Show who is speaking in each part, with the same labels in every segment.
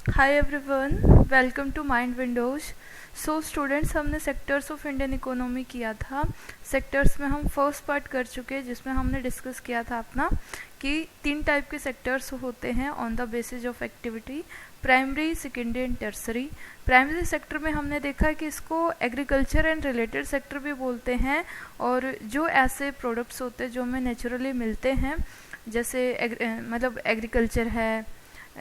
Speaker 1: Hi everyone, welcome to Mind Windows. So students, हमने sectors of Indian economy किया था। Sectors में हम फर्स्ट पार्ट कर चुके हैं, जिसमें हमने डिस्कस किया था अपना कि 3 टाइप के सेक्टर्स होते हैं on the basis of activity: primary, secondary and tertiary. Primary sector में हमने देखा कि इसको एग्रीकल्चर एंड रिलेटेड सेक्टर भी बोलते हैं, और जो ऐसे प्रोडक्ट्स होते हैं जो हमें नेचुरली मिलते हैं, जैसे मतलब एग्रीकल्चर है,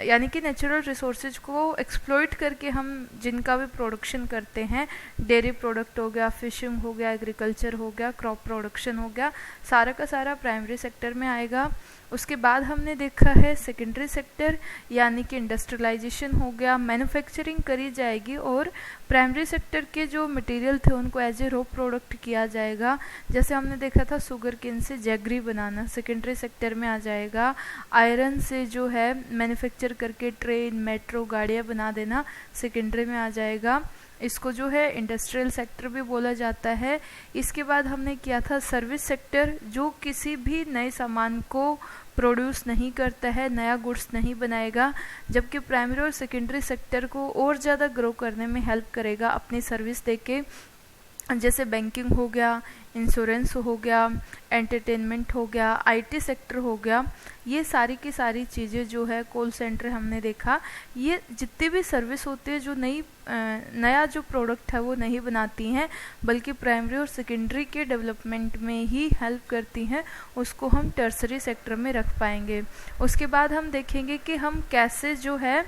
Speaker 1: यानी कि नेचुरल रिसोर्सेज को एक्सप्लॉइट करके हम जिनका भी प्रोडक्शन करते हैं, डेयरी प्रोडक्ट हो गया, फिशिंग हो गया, एग्रीकल्चर हो गया, क्रॉप प्रोडक्शन हो गया, सारा का सारा प्राइमरी सेक्टर में आएगा। उसके बाद हमने देखा है सेकेंडरी सेक्टर, यानी कि इंडस्ट्रियलाइजेशन हो गया, मैन्युफैक्चरिंग करी जाएगी और प्राइमरी सेक्टर के जो मटेरियल थे उनको एज ए रॉ प्रोडक्ट किया जाएगा। जैसे हमने देखा था शुगर केन से जैगरी बनाना सेकेंडरी सेक्टर में आ जाएगा। आयरन से जो है मैन्युफैक्चर करके ट्रेन, मेट्रो, गाड़ियाँ बना देना सेकेंडरी में आ जाएगा। इसको जो है इंडस्ट्रियल सेक्टर भी बोला जाता है। इसके बाद हमने किया था सर्विस सेक्टर, जो किसी भी नए सामान को प्रोड्यूस नहीं करता है, नया गुड्स नहीं बनाएगा, जबकि प्राइमरी और सेकेंडरी सेक्टर को और ज़्यादा ग्रो करने में हेल्प करेगा अपनी सर्विस देके। जैसे बैंकिंग हो गया, इंश्योरेंस हो गया, एंटरटेनमेंट हो गया, आईटी सेक्टर हो गया, ये सारी की सारी चीज़ें जो है, कॉल सेंटर हमने देखा, ये जितनी भी सर्विस होती है जो नया जो प्रोडक्ट है वो नहीं बनाती हैं, बल्कि प्राइमरी और सेकेंडरी के डेवलपमेंट में ही हेल्प करती हैं, उसको हम टर्सरी सेक्टर में रख पाएंगे। उसके बाद हम देखेंगे कि हम कैसे जो है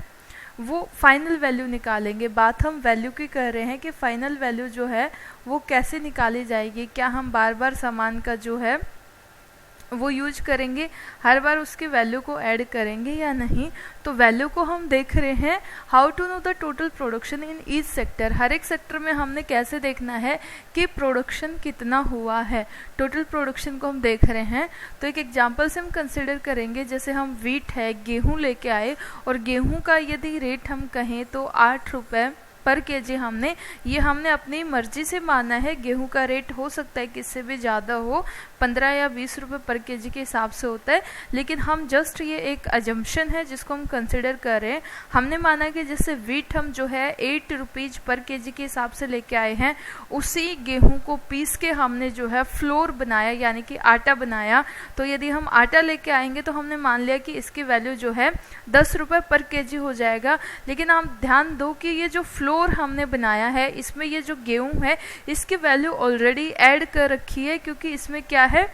Speaker 1: वो फाइनल वैल्यू निकालेंगे। बात हम वैल्यू की कर रहे हैं कि फाइनल वैल्यू जो है वो कैसे निकाली जाएगी। क्या हम बार बार सामान का जो है वो यूज करेंगे, हर बार उसकी वैल्यू को ऐड करेंगे या नहीं। तो वैल्यू को हम देख रहे हैं how to know the total production in each sector. हर एक सेक्टर में हमने कैसे देखना है कि प्रोडक्शन कितना हुआ है, टोटल प्रोडक्शन को हम देख रहे हैं। तो एक एग्जांपल से हम कंसिडर करेंगे, जैसे हम व्हीट है, गेहूं लेके आए, और गेहूं का यदि रेट हम कहें तो 8 रुपये पर केजी हमने अपनी मर्जी से माना है। गेहूं का रेट हो सकता है कि इससे भी ज़्यादा हो, 15 या 20 रुपये पर केजी के हिसाब से होता है, लेकिन हम जस्ट ये एक अजम्पशन है जिसको हम कंसिडर कर रहे हैं। हमने माना कि जैसे व्हीट हम जो है 8 रुपीज़ पर केजी के हिसाब से लेके आए हैं, उसी गेहूं को पीस के हमने जो है फ्लोर बनाया, यानी कि आटा बनाया। तो यदि हम आटा लेके आएंगे तो हमने मान लिया कि इसकी वैल्यू जो है 10 रुपये पर केजी हो जाएगा। लेकिन आप ध्यान दो कि ये जो फ्लोर हमने बनाया है, इसमें ये जो गेहूं है इसकी वैल्यू ऑलरेडी ऐड कर रखी है, क्योंकि इसमें क्या है,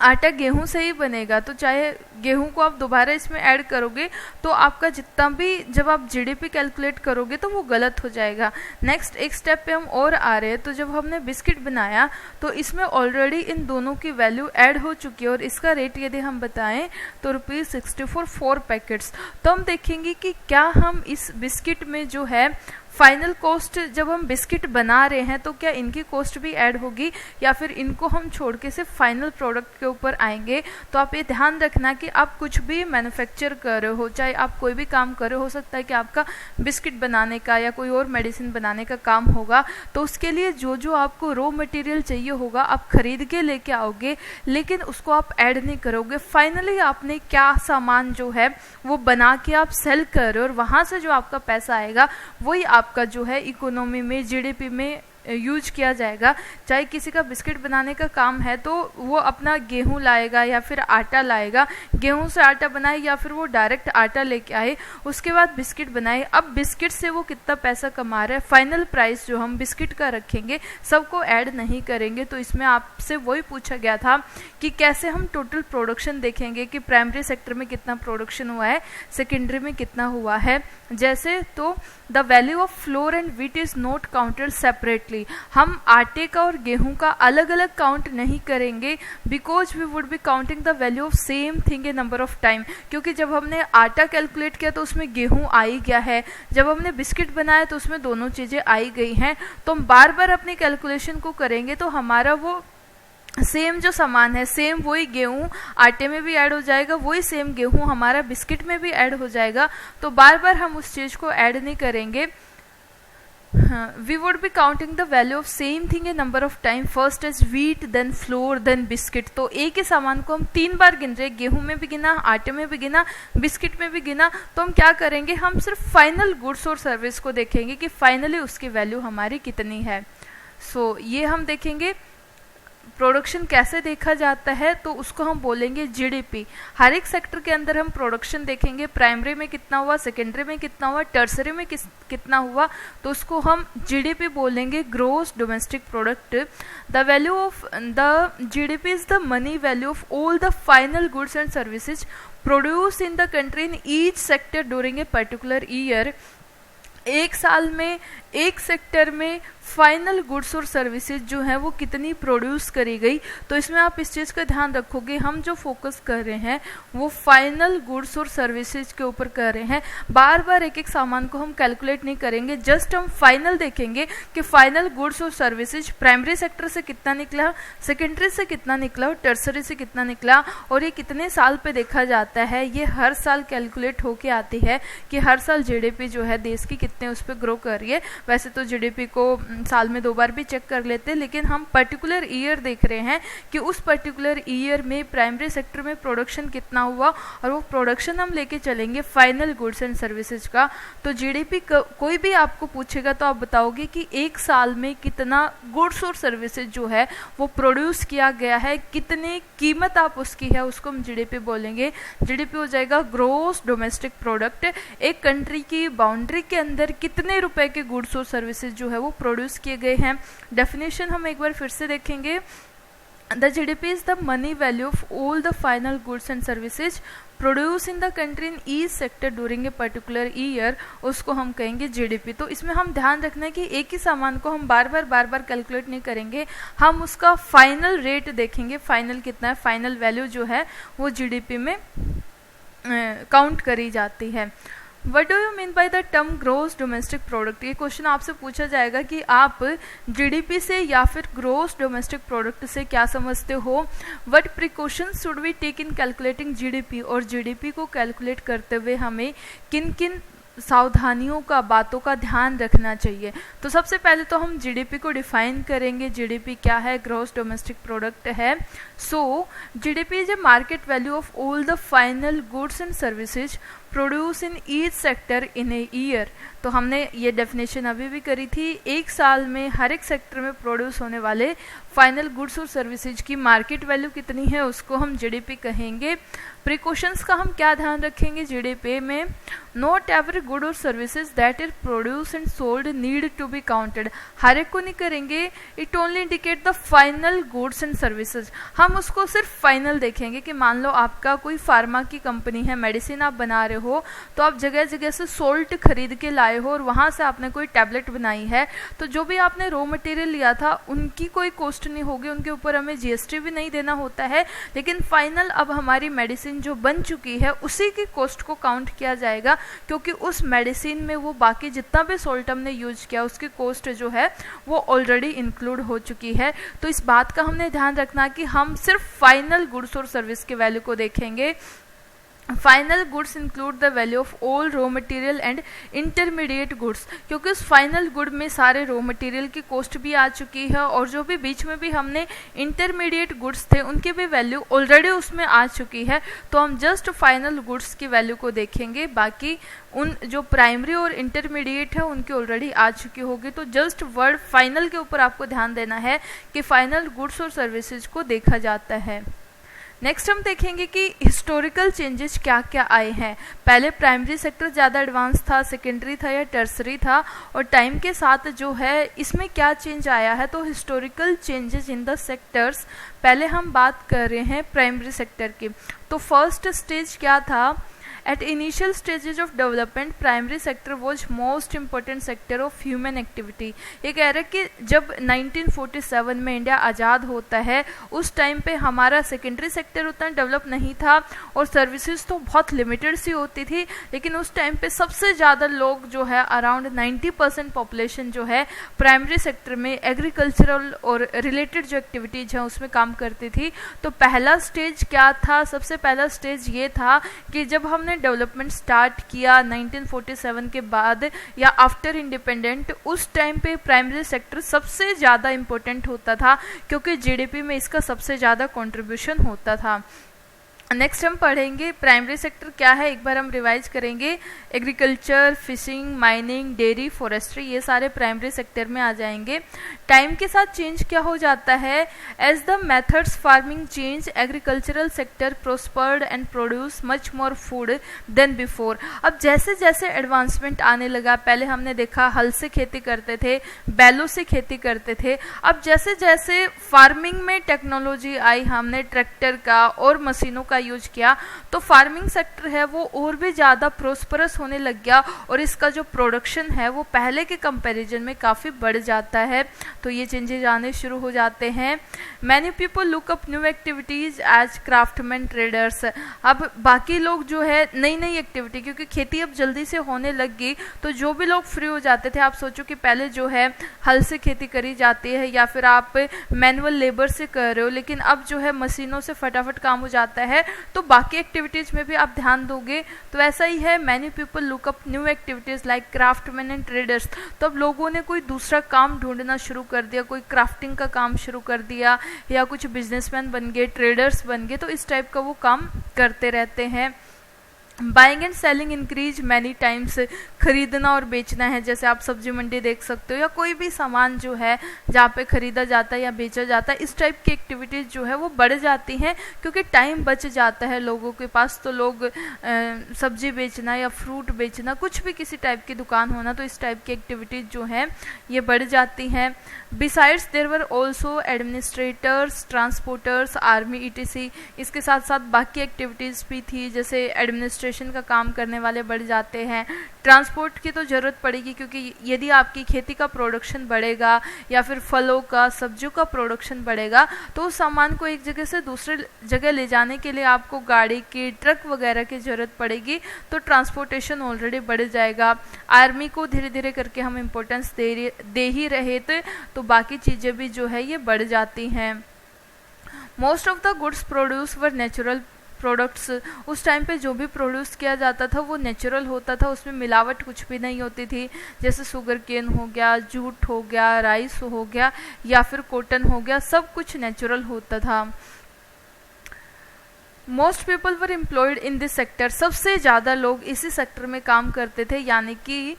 Speaker 1: आटा गेहूं से ही बनेगा। तो चाहे गेहूं को आप दोबारा इसमें ऐड करोगे तो आपका जितना भी, जब आप जीडीपी कैलकुलेट करोगे तो वो गलत हो जाएगा। नेक्स्ट एक स्टेप पे हम और आ रहे हैं। तो जब हमने बिस्किट बनाया तो इसमें ऑलरेडी इन दोनों की वैल्यू ऐड हो चुकी है, और इसका रेट यदि हम बताएं तो ₹64 4 पैकेट्स। तो हम देखेंगे कि क्या हम इस बिस्किट में जो है फाइनल कॉस्ट, जब हम बिस्किट बना रहे हैं तो क्या इनकी कॉस्ट भी ऐड होगी, या फिर इनको हम छोड़ के सिर्फ फाइनल प्रोडक्ट के ऊपर आएंगे। तो आप ये ध्यान रखना कि आप कुछ भी मैन्युफैक्चर कर रहे हो, चाहे आप कोई भी काम कर रहे हो सकता है कि आपका बिस्किट बनाने का या कोई और मेडिसिन बनाने का काम होगा, तो उसके लिए जो जो आपको रॉ मटेरियल चाहिए होगा आप खरीद के लेके आओगे, लेकिन उसको आप ऐड नहीं करोगे। फाइनली आपने क्या सामान जो है वो बना के आप सेल कर रहे हो, और वहाँ से जो आपका पैसा आएगा वही आपका जो है इकोनॉमी में, जीडीपी में यूज किया जाएगा। चाहे किसी का बिस्किट बनाने का काम है तो वो अपना गेहूं लाएगा या फिर आटा लाएगा, गेहूं से आटा बनाए या फिर वो डायरेक्ट आटा लेके आए, उसके बाद बिस्किट बनाए। अब बिस्किट से वो कितना पैसा कमा रहा है, फाइनल प्राइस जो हम बिस्किट का रखेंगे, सबको ऐड नहीं करेंगे। तो इसमें आपसे वही पूछा गया था कि कैसे हम टोटल प्रोडक्शन देखेंगे कि प्राइमरी सेक्टर में कितना प्रोडक्शन हुआ है, सेकेंडरी में कितना हुआ है। जैसे तो the value of floor and wheat is not counted separately. हम आटे का और गेहूं का अलग अलग काउंट नहीं करेंगे, because we would be counting the value of same thing a number of time. क्योंकि जब हमने आटा कैलकुलेट किया तो उसमें गेहूं आ ही गया है, जब हमने बिस्किट बनाया तो उसमें दोनों चीज़ें आई गई हैं। तो हम बार बार अपनी कैलकुलेशन को करेंगे तो हमारा वो सेम जो सामान है, सेम वही गेहूं आटे में भी ऐड हो जाएगा, वही सेम गेहूं हमारा बिस्किट में भी ऐड हो जाएगा। तो बार बार हम उस चीज़ को ऐड नहीं करेंगे। We would be counting the value of same thing a number of time, first as wheat, then flour, then biscuit. तो एक ही सामान को हम 3 बार गिन रहे हैं, गेहूं में भी गिना, आटे में भी गिना, बिस्किट में भी गिना, तो हम क्या करेंगे, हम सिर्फ फाइनल गुड्स और सर्विस को देखेंगे कि फाइनली उसकी वैल्यू हमारी कितनी है. सो ये हम देखेंगे. प्रोडक्शन कैसे देखा जाता है, तो उसको हम बोलेंगे जीडीपी. हर एक सेक्टर के अंदर हम प्रोडक्शन देखेंगे, प्राइमरी में कितना हुआ, सेकेंडरी में कितना हुआ, टर्सरी में कितना हुआ, तो उसको हम जीडीपी बोलेंगे, gross domestic product. The value of the GDP is the money value of all the final goods and services produce in the country in each sector during a particular year. एक साल में एक sector में final goods और services जो है वो कितनी प्रोड्यूस करी गई. तो इसमें आप इस चीज़ का ध्यान रखोगे, हम जो फोकस कर रहे हैं वो फाइनल गुड्स और सर्विसेज के ऊपर कर रहे हैं. बार बार एक एक सामान को हम कैलकुलेट नहीं करेंगे, जस्ट हम फाइनल देखेंगे कि फाइनल गुड्स और सर्विसेज प्राइमरी सेक्टर से कितना निकला, सेकेंडरी से कितना निकला और टर्सरी से कितना निकला, और ये कितने साल पे देखा जाता है. ये हर साल कैलकुलेट होके आती है कि हर साल जीडीपी जो है देश की कितने उस पर ग्रो कर रही है. वैसे तो जीडीपी को साल में 2 बार भी चेक कर लेते हैं, लेकिन हम पर्टिकुलर ईयर देख रहे हैं कि उस पर्टिकुलर ईयर में प्राइमरी सेक्टर में प्रोडक्शन कितना हुआ, और वो प्रोडक्शन हम लेके चलेंगे फाइनल गुड्स एंड सर्विसेज का. तो जीडीपी कोई भी आपको पूछेगा तो आप बताओगे कि एक साल में कितना गुड्स और सर्विसेज जो है वो प्रोड्यूस किया गया है, कितनी कीमत आप उसकी है, उसको हम जीडीपी बोलेंगे. जीडीपी हो जाएगा ग्रोस डोमेस्टिक प्रोडक्ट. एक कंट्री की बाउंड्री के अंदर कितने रुपए के गुड्स और सर्विसेज जो है वो प्रोड्यूस किए गए हैं. डेफिनेशन हम एक बार फिर से देखेंगे. The GDP is the money value of all the final goods and services produce in the country in each sector during a particular year, उसको हम कहेंगे जीडीपी. तो इसमें हम ध्यान रखना है कि एक ही सामान को हम बार बार कैलकुलेट नहीं करेंगे, हम उसका फाइनल रेट देखेंगे, फाइनल कितना है, फाइनल वैल्यू जो है वो जीडीपी में काउंट करी जाती है. What do you mean by the term gross domestic product. ये क्वेश्चन आपसे पूछा जाएगा कि आप जीडीपी से या फिर ग्रोस डोमेस्टिक प्रोडक्ट से क्या समझते हो. What precautions should we take in calculating GDP, और जीडीपी को कैलकुलेट करते हुए हमें किन किन सावधानियों का, बातों का ध्यान रखना चाहिए. तो सबसे पहले तो हम जीडीपी को डिफाइन करेंगे. जीडीपी क्या है, ग्रॉस डोमेस्टिक प्रोडक्ट है. So GDP is a market value of all the final goods and services produce in each sector in a year. तो हमने ये डेफिनेशन अभी भी करी थी. एक साल में हर एक सेक्टर में प्रोड्यूस होने वाले फाइनल गुड्स और सर्विसेज की मार्केट वैल्यू कितनी है, उसको हम जीडीपी कहेंगे. प्रिकॉशंस का हम क्या ध्यान रखेंगे जीडीपी में. नॉट एवरी गुड और services that is produce and sold need to be counted. हर एक को नहीं करेंगे. It only indicate the final goods and services. हम उसको सिर्फ फाइनल देखेंगे कि मान लो आपका कोई फार्मा की कंपनी है, मेडिसिन आप बना रहे हो, तो आप जगह जगह से सोल्ट खरीद के लाए हो और वहाँ से आपने कोई टैबलेट बनाई है, तो जो भी आपने रॉ मटेरियल लिया था उनकी कोई कॉस्ट नहीं होगी, उनके ऊपर हमें जीएसटी भी नहीं देना होता है. लेकिन फाइनल अब हमारी मेडिसिन जो बन चुकी है उसी की कॉस्ट को काउंट किया जाएगा, क्योंकि उस मेडिसिन में वो बाकी जितना भी सोल्ट हमने यूज किया उसकी कॉस्ट जो है वो ऑलरेडी इंक्लूड हो चुकी है. तो इस बात का हमने ध्यान रखना कि हम सिर्फ फाइनल गुड्स और सर्विस के वैल्यू को देखेंगे. Final goods include the value of all raw material and intermediate goods, क्योंकि उस फाइनल गुड में सारे रॉ मटेरियल की कॉस्ट भी आ चुकी है और जो भी बीच में भी हमने इंटरमीडिएट गुड्स थे उनकी भी वैल्यू ऑलरेडी उसमें आ चुकी है. तो हम जस्ट फाइनल गुड्स की वैल्यू को देखेंगे, बाकी उन जो प्राइमरी और इंटरमीडिएट है उनकी ऑलरेडी आ चुकी होगी. तो जस्ट वर्ड फाइनल के ऊपर आपको ध्यान देना है कि फाइनल गुड्स और सर्विसेज को देखा जाता है. नेक्स्ट हम देखेंगे कि हिस्टोरिकल चेंजेस क्या क्या आए हैं. पहले प्राइमरी सेक्टर ज़्यादा एडवांस था, सेकेंडरी था या टर्सरी था, और टाइम के साथ जो है इसमें क्या चेंज आया है. तो historical changes in the sectors, पहले हम बात कर रहे हैं प्राइमरी सेक्टर की. तो फर्स्ट स्टेज क्या था. At initial stages of development, primary sector was most important sector of human activity. ये कह रहे कि जब 1947 में इंडिया आज़ाद होता है उस टाइम पे हमारा सेकेंडरी सेक्टर उतना डेवलप नहीं था और सर्विसेज तो बहुत लिमिटेड सी होती थी, लेकिन उस टाइम पे सबसे ज़्यादा लोग जो है अराउंड 90% पॉपुलेशन जो है प्राइमरी सेक्टर में एग्रीकल्चरल और रिलेटेड जो एक्टिविटीज़ हैं उसमें काम करती थी. तो पहला स्टेज क्या था. सबसे पहला स्टेज ये था कि जब हमने डेवलपमेंट स्टार्ट किया 1947 के बाद या आफ्टर इंडिपेंडेंट, उस टाइम पे प्राइमरी सेक्टर सबसे ज़्यादा इम्पोर्टेंट होता था क्योंकि जीडीपी में इसका सबसे ज़्यादा कंट्रीब्यूशन होता था। नेक्स्ट हम पढ़ेंगे प्राइमरी सेक्टर क्या है, एक बार हम रिवाइज करेंगे। Agriculture, fishing, mining, dairy, forestry, ये सारे प्राइमरी सेक्टर में आ जाएंगे। टाइम के साथ चेंज क्या हो जाता है, as the methods farming change agricultural sector prospered and produce much more food than before. अब जैसे जैसे एडवांसमेंट आने लगा, पहले हमने देखा हल से खेती करते थे, बैलों से खेती करते थे, अब जैसे जैसे फार्मिंग में टेक्नोलॉजी आई, हमने ट्रैक्टर का और मशीनों का यूज किया, तो फार्मिंग सेक्टर है वो और भी ज़्यादा प्रोस्परस होने लग गया और इसका जो प्रोडक्शन है वो पहले के कंपैरिजन में काफ़ी बढ़ जाता है। तो ये चेंजेस आने शुरू हो जाते हैं। Many people look up new activities as craftsman, traders. अब बाकी लोग जो है नई नई एक्टिविटी, क्योंकि खेती अब जल्दी से होने लग गई, तो जो भी लोग फ्री हो जाते थे, आप सोचो कि पहले जो है हल से खेती करी जाती है या फिर आप मैनुअल लेबर से कर रहे हो, लेकिन अब जो है मशीनों से फटाफट काम हो जाता है, तो बाकी एक्टिविटीज़ में भी आप ध्यान दोगे। तो ऐसा ही है, many people look up new activities like craftsman and traders. तो अब लोगों ने कोई दूसरा काम ढूंढना शुरू कर दिया, कोई क्राफ्टिंग का काम शुरू कर दिया या कुछ बिजनेसमैन बन गए, ट्रेडर्स बन गए, तो इस टाइप का वो काम करते रहते हैं। Buying and selling increase many times, खरीदना और बेचना है, जैसे आप सब्जी मंडी देख सकते हो या कोई भी सामान जो है जहाँ पे खरीदा जाता है या बेचा जाता है, इस टाइप की एक्टिविटीज़ जो है वो बढ़ जाती हैं क्योंकि टाइम बच जाता है लोगों के पास। तो लोग सब्जी बेचना या फ्रूट बेचना, कुछ भी किसी टाइप की दुकान होना, तो इस टाइप की एक्टिविटीज़ जो हैं ये बढ़ जाती हैं। Besides there were also administrators, transporters, army, ETC. इसके साथ साथ बाकी एक्टिविटीज़ भी थी, जैसे एडमिनिस्ट्रेशन का काम करने वाले बढ़ जाते हैं। ट्रांसपोर्ट की तो ज़रूरत पड़ेगी क्योंकि यदि आपकी खेती का प्रोडक्शन बढ़ेगा या फिर फलों का, सब्जियों का प्रोडक्शन बढ़ेगा, तो उस सामान को एक जगह से दूसरे जगह ले जाने के लिए आपको गाड़ी की, ट्रक वगैरह की ज़रूरत पड़ेगी, तो ट्रांसपोर्टेशन ऑलरेडी बढ़ जाएगा। आर्मी को धीरे धीरे करके हम इम्पोर्टेंस दे ही रहे थे, तो बाकी चीज़ें भी जो है ये बढ़ जाती हैं। Most of the goods produce were natural products. उस टाइम पे जो भी प्रोड्यूस किया जाता था वो नेचुरल होता था, उसमें मिलावट कुछ भी नहीं होती थी, जैसे शुगर केन हो गया, जूट हो गया, राइस हो गया या फिर कॉटन हो गया, सब कुछ नेचुरल होता था। Most people were employed in this sector, सबसे ज़्यादा लोग इसी सेक्टर में काम करते थे, यानी कि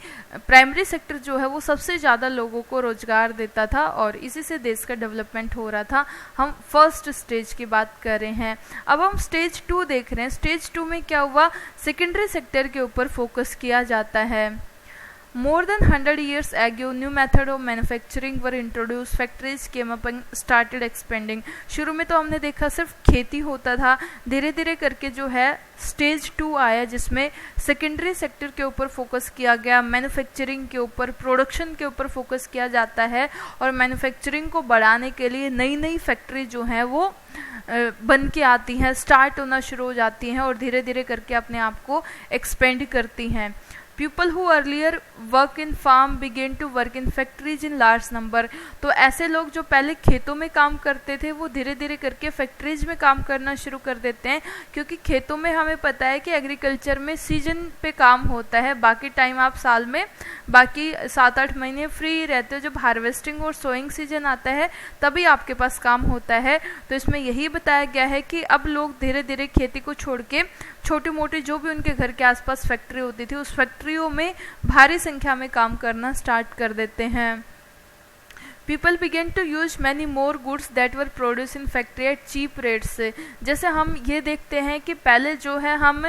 Speaker 1: प्राइमरी सेक्टर जो है वो सबसे ज़्यादा लोगों को रोजगार देता था और इसी से देश का डेवलपमेंट हो रहा था। हम फर्स्ट स्टेज की बात कर रहे हैं, अब हम स्टेज 2 देख रहे हैं। स्टेज 2 में क्या हुआ, सेकेंडरी सेक्टर के ऊपर फोकस किया जाता है। More than 100 years ago, new method of manufacturing were introduced. Factories came up and started expanding. शुरू में तो हमने देखा सिर्फ खेती होता था, धीरे धीरे करके जो है स्टेज 2 आया जिसमें सेकेंडरी सेक्टर के ऊपर फोकस किया गया, मैन्युफैक्चरिंग के ऊपर, प्रोडक्शन के ऊपर फोकस किया जाता है और मैन्युफैक्चरिंग को बढ़ाने के लिए नई नई फैक्ट्री जो है वो बन के आती हैं, स्टार्ट होना शुरू हो जाती हैं और धीरे धीरे करके अपने आप को एक्सपेंड करती हैं। People who earlier work in farm begin to work in factories in large number. तो ऐसे लोग जो पहले खेतों में काम करते थे वो धीरे धीरे करके फैक्ट्रीज में काम करना शुरू कर देते हैं, क्योंकि खेतों में हमें पता है कि एग्रीकल्चर में सीजन पे काम होता है, बाकी टाइम आप साल में बाकी 7-8 महीने फ्री रहते हो, जब हार्वेस्टिंग और सोइंग सीजन आता है तभी आपके पास काम होता है। तो इसमें यही बताया गया है कि अब लोग धीरे धीरे खेती को छोड़ के छोटी मोटी जो भी उनके घर के आसपास फैक्ट्री होती थी उस फैक्ट्रियों में भारी संख्या में काम करना स्टार्ट कर देते हैं। People begin to use many more goods that were produce in factory at cheap rates. जैसे हम ये देखते हैं कि पहले जो है हम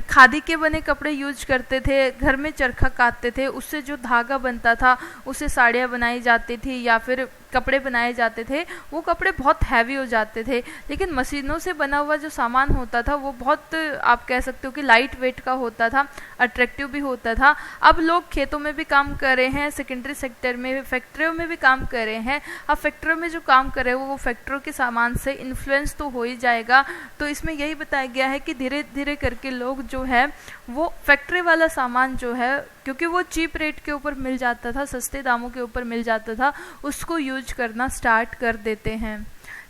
Speaker 1: खादी के बने कपड़े यूज करते थे, घर में चरखा काटते थे, उससे जो धागा बनता था उससे साड़ियाँ बनाई जाती थी या फिर कपड़े बनाए जाते थे, वो कपड़े बहुत हैवी हो जाते थे। लेकिन मशीनों से बना हुआ जो सामान होता था वो बहुत, आप कह सकते हो कि लाइट वेट का होता था, अट्रैक्टिव भी होता था। अब लोग खेतों में भी काम कर रहे हैं, सेकेंडरी सेक्टर में, फैक्ट्रियों में भी काम कर रहे हैं। अब फैक्ट्रियों में जो काम कर रहे हैं वो फैक्ट्रियों के सामान से इन्फ्लुएंस तो हो ही जाएगा। तो इसमें यही बताया गया है कि धीरे धीरे करके लोग जो है वो फैक्ट्री वाला सामान जो है, क्योंकि वो चीप रेट के ऊपर मिल जाता था, सस्ते दामों के ऊपर मिल जाता था, उसको यूज करना स्टार्ट कर देते हैं।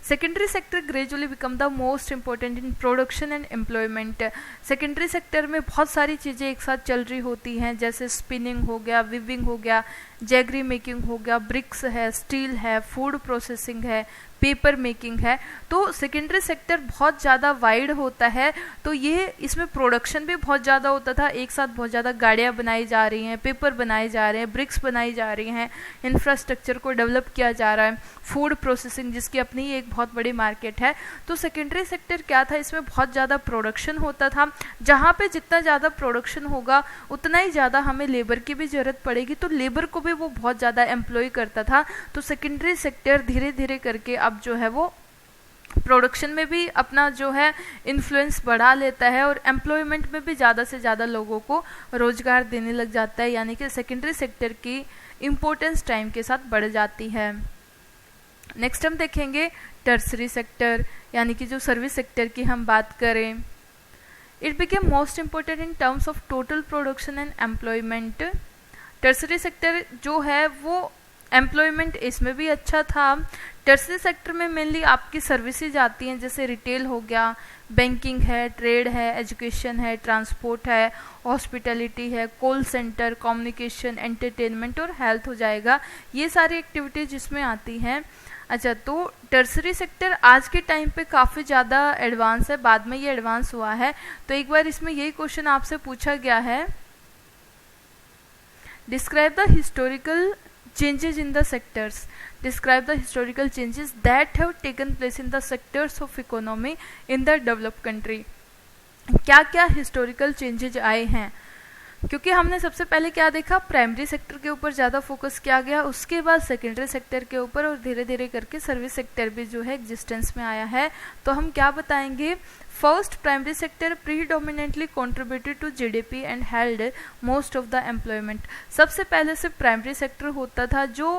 Speaker 1: Secondary sector gradually become the most important in production and employment. Secondary sector में बहुत सारी चीज़ें एक साथ चल रही होती हैं, जैसे स्पिनिंग हो गया, विविंग हो गया, जैगरी मेकिंग हो गया, ब्रिक्स है, स्टील है, फूड प्रोसेसिंग है, पेपर मेकिंग है। तो सेकेंडरी सेक्टर बहुत ज़्यादा वाइड होता है। तो ये इसमें प्रोडक्शन भी बहुत ज़्यादा होता था, एक साथ बहुत ज़्यादा गाड़ियाँ बनाई जा रही हैं, पेपर बनाए जा रहे हैं, ब्रिक्स बनाई जा रही हैं, इंफ्रास्ट्रक्चर को डेवलप किया जा रहा है, फूड प्रोसेसिंग जिसकी अपनी एक बहुत बड़ी मार्केट है। तो सेकेंडरी सेक्टर क्या था, इसमें बहुत ज़्यादा प्रोडक्शन होता था। जहाँ पे जितना ज़्यादा प्रोडक्शन होगा उतना ही ज़्यादा हमें लेबर की भी ज़रूरत पड़ेगी, तो लेबर को भी वो बहुत ज़्यादा एम्प्लॉय करता था। तो सेकेंडरी सेक्टर धीरे धीरे करके अब जो है वो प्रोडक्शन में भी अपना जो है इन्फ्लुएंस बढ़ा लेता है और एम्प्लॉयमेंट में भी ज़्यादा से ज़्यादा लोगों को रोजगार देने लग जाता है, यानी कि सेकेंडरी सेक्टर की इम्पोर्टेंस टाइम के साथ बढ़ जाती है। नेक्स्ट हम देखेंगे टर्सरी सेक्टर, यानी कि जो सर्विस सेक्टर की हम बात करें। It became most important in terms of total production and employment. Tertiary sector जो है वो एम्प्लॉयमेंट इसमें भी अच्छा था। टर्सरी सेक्टर में मेनली आपकी सर्विसेज आती हैं, जैसे रिटेल हो गया, बैंकिंग है, ट्रेड है, एजुकेशन है, ट्रांसपोर्ट है, हॉस्पिटैलिटी है, कॉल सेंटर, कम्युनिकेशन, एंटरटेनमेंट और हेल्थ हो जाएगा। ये सारी एक्टिविटीज इसमें आती हैं। अच्छा, तो टर्सरी सेक्टर आज के टाइम पे काफ़ी ज़्यादा एडवांस है, बाद में ये एडवांस हुआ है। तो एक बार इसमें यही क्वेश्चन आपसे पूछा गया है, describe the historical changes in the sectors, describe the historical changes that have taken place in the sectors of economy in the developed country। क्या क्या हिस्टोरिकल चेंजेज आए हैं, क्योंकि हमने सबसे पहले क्या देखा, प्राइमरी सेक्टर के ऊपर ज़्यादा फोकस किया गया, उसके बाद सेकेंडरी सेक्टर के ऊपर, और धीरे धीरे करके सर्विस सेक्टर भी जो है एग्जिस्टेंस में आया है। तो हम क्या बताएंगे, first primary sector predominantly contributed to GDP and held most of the employment. सबसे पहले से प्राइमरी सेक्टर होता था जो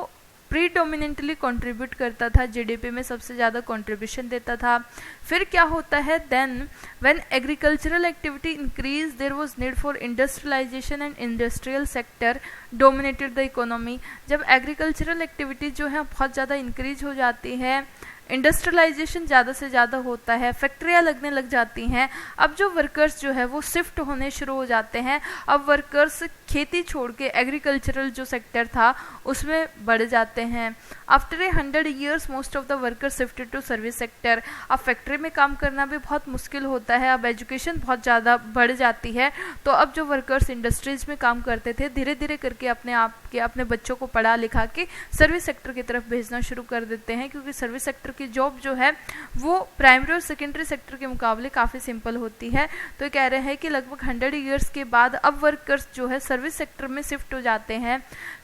Speaker 1: प्रीडोमिनेंटली कंट्रीब्यूट करता था, जीडीपी में सबसे ज़्यादा कंट्रीब्यूशन देता था। फिर क्या होता है, then when agricultural activity increase there was need for industrialisation and industrial sector dominated the economy. जब एग्रीकल्चरल एक्टिविटी जो है बहुत ज़्यादा इंक्रीज हो जाती है, इंडस्ट्रियलाइजेशन ज़्यादा से ज़्यादा होता है, फैक्ट्रियाँ लगने लग जाती हैं, अब जो वर्कर्स जो है वो शिफ्ट होने शुरू हो जाते हैं। अब वर्कर्स खेती छोड़ के एग्रीकल्चरल जो सेक्टर था उसमें बढ़ जाते हैं। After 100 years most of the workers shifted to service sector. अब फैक्ट्री में काम करना भी बहुत मुश्किल होता है, अब एजुकेशन बहुत ज़्यादा बढ़ जाती है, तो अब जो वर्कर्स इंडस्ट्रीज में काम करते थे धीरे धीरे करके अपने बच्चों को पढ़ा लिखा के सर्विस सेक्टर की तरफ भेजना शुरू कर देते हैं, क्योंकि सर्विस सेक्टर की जॉब जो है वो प्राइमरी और सेकेंडरी सेक्टर के मुकाबले काफ़ी सिंपल होती है। तो कह रहे हैं कि लगभग 100 years के बाद अब वर्कर्स जो है सर्विस सेक्टर में शिफ्ट हो जाते हैं।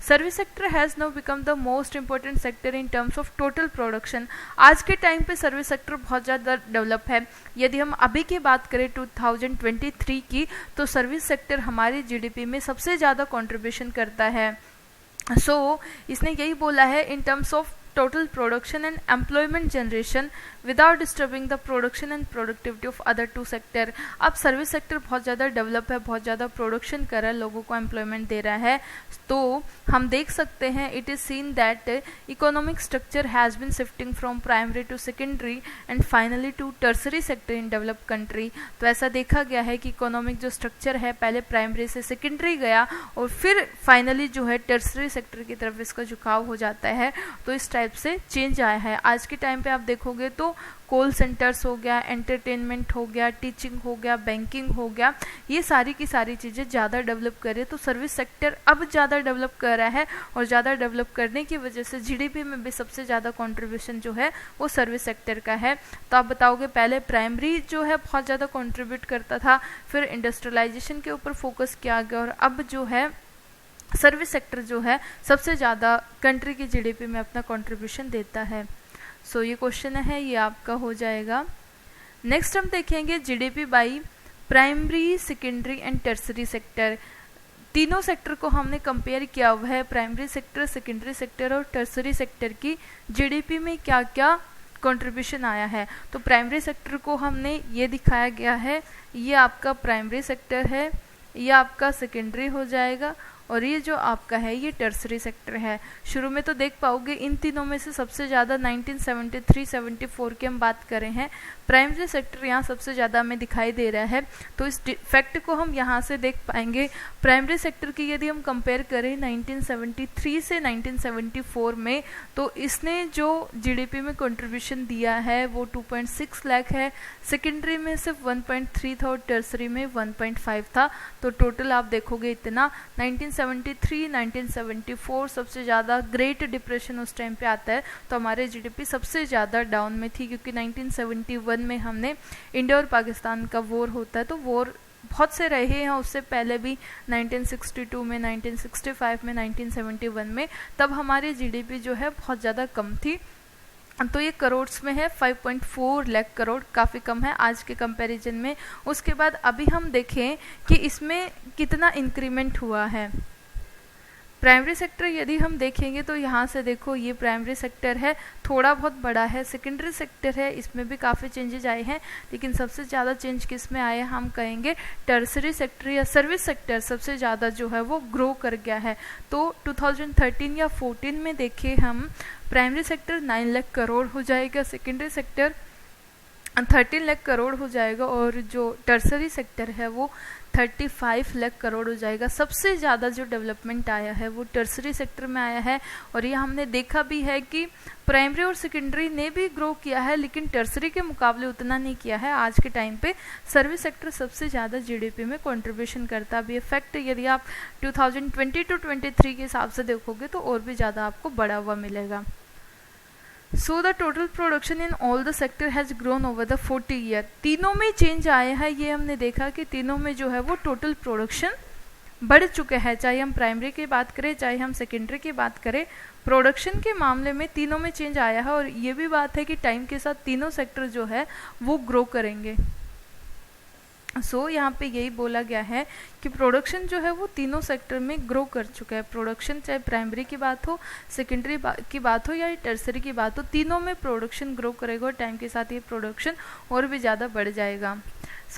Speaker 1: Service sector has now become the most important sector in terms of total production. आज के टाइम पे सर्विस सेक्टर बहुत ज़्यादा डेवलप है। यदि हम अभी की बात करें 2023 की, तो सर्विस सेक्टर हमारी जीडीपी में सबसे ज़्यादा कंट्रीब्यूशन करता है। इसने यही बोला है, in terms of total production and employment generation without disturbing the production and productivity of other two sector। अब सर्विस सेक्टर बहुत ज़्यादा डेवलप है, बहुत ज़्यादा प्रोडक्शन कर रहा है, लोगों को एम्प्लॉयमेंट दे रहा है। तो हम देख सकते हैं, it is seen that economic structure has been shifting from primary to secondary and finally to tertiary sector in developed country. तो ऐसा देखा गया है कि इकोनॉमिक जो स्ट्रक्चर है पहले प्राइमरी से सेकेंडरी गया और फिर फाइनली जो है टर्सरी सेक्टर की तरफ इसका झुकाव हो जाता है। तो इस टाइप से चेंज आया है। आज के टाइम पे आप देखोगे तो कॉल सेंटर्स हो गया, एंटरटेनमेंट हो गया, टीचिंग हो गया, बैंकिंग हो गया, ये सारी की सारी चीज़ें ज़्यादा डेवलप कर रही है। तो सर्विस सेक्टर अब ज़्यादा डेवलप कर रहा है और ज़्यादा डेवलप करने की वजह से जीडीपी में भी सबसे ज़्यादा कंट्रीब्यूशन जो है वो सर्विस सेक्टर का है। तो आप बताओगे, पहले प्राइमरी जो है बहुत ज़्यादा कंट्रीब्यूट करता था, फिर इंडस्ट्रियलाइजेशन के ऊपर फोकस किया गया और अब जो है सर्विस सेक्टर जो है सबसे ज़्यादा कंट्री की जीडीपी में अपना कंट्रीब्यूशन देता है। ये क्वेश्चन है, ये आपका हो जाएगा। नेक्स्ट हम देखेंगे GDP by primary, secondary and tertiary sector. तीनों सेक्टर को हमने कंपेयर किया हुआ है, प्राइमरी सेक्टर, सेकेंडरी सेक्टर और टर्सरी सेक्टर की जीडीपी में क्या क्या कंट्रीब्यूशन आया है। तो प्राइमरी सेक्टर को हमने ये दिखाया गया है, ये आपका प्राइमरी सेक्टर है, ये आपका सेकेंडरी हो जाएगा और ये जो आपका है ये टर्सरी सेक्टर है। शुरू में तो देख पाओगे इन तीनों में से सबसे ज़्यादा 1973-74 की हम बात करें हैं, प्राइमरी सेक्टर यहाँ सबसे ज़्यादा हमें दिखाई दे रहा है। तो इस फैक्ट को हम यहाँ से देख पाएंगे। प्राइमरी सेक्टर की यदि हम कंपेयर करें 1973 से 1974 में, तो इसने जो जीडीपी में कंट्रीब्यूशन दिया है वो 2.6 लाख है, सेकेंडरी में सिर्फ 1.3 था और टर्सरी में 1.5 था। तो टोटल आप देखोगे इतना। 1973 1974 सबसे ज़्यादा ग्रेट डिप्रेशन उस टाइम पे आता है, तो हमारे जीडीपी सबसे ज़्यादा डाउन में थी, क्योंकि 1971 में हमने इंडिया और पाकिस्तान का वॉर होता है। तो वॉर बहुत से रहे हैं उससे पहले भी, 1962 में, 1965 में, 1971 में, तब हमारी जीडीपी जो है बहुत ज़्यादा कम थी। तो ये करोड़ में है, 5.4 लाख करोड़, काफ़ी कम है आज के कंपैरिजन में। उसके बाद अभी हम देखें कि इसमें कितना इंक्रीमेंट हुआ है। प्राइमरी सेक्टर यदि हम देखेंगे तो यहाँ से देखो ये प्राइमरी सेक्टर है, थोड़ा बहुत बड़ा है। सेकेंडरी सेक्टर है, इसमें भी काफ़ी चेंजेस आए हैं, लेकिन सबसे ज़्यादा चेंज किस में आया हम कहेंगे टर्सरी सेक्टर या सर्विस सेक्टर सबसे ज़्यादा जो है वो ग्रो कर गया है। तो 2013 या 14 में देखें हम, प्राइमरी सेक्टर 9 लाख करोड़ हो जाएगा, सेकेंडरी सेक्टर 13 लाख करोड़ हो जाएगा, और जो टर्सरी सेक्टर है वो 35 लाख करोड़ हो जाएगा। सबसे ज़्यादा जो डेवलपमेंट आया है वो टर्सरी सेक्टर में आया है। और ये हमने देखा भी है कि प्राइमरी और सेकेंडरी ने भी ग्रो किया है, लेकिन टर्सरी के मुकाबले उतना नहीं किया है। आज के टाइम पे सर्विस सेक्टर सबसे ज़्यादा जीडीपी में कंट्रीब्यूशन करता भी है। फैक्ट यदि आप 2022-23 के हिसाब से देखोगे तो और भी ज़्यादा आपको बढ़ा हुआ मिलेगा। So the total production in all the sector has grown over the 40 year। तीनों में चेंज आया है, ये हमने देखा कि तीनों में जो है वो टोटल प्रोडक्शन बढ़ चुके हैं। चाहे हम प्राइमरी की बात करें, चाहे हम सेकेंडरी की बात करें, प्रोडक्शन के मामले में तीनों में चेंज आया है। और ये भी बात है कि टाइम के साथ तीनों सेक्टर जो है वो ग्रो करेंगे। यहाँ पे यही बोला गया है कि प्रोडक्शन जो है वो तीनों सेक्टर में ग्रो कर चुका है। प्रोडक्शन चाहे प्राइमरी की बात हो, सेकेंडरी की बात हो या टर्सरी की बात हो, तीनों में प्रोडक्शन ग्रो करेगा और टाइम के साथ ये प्रोडक्शन और भी ज़्यादा बढ़ जाएगा।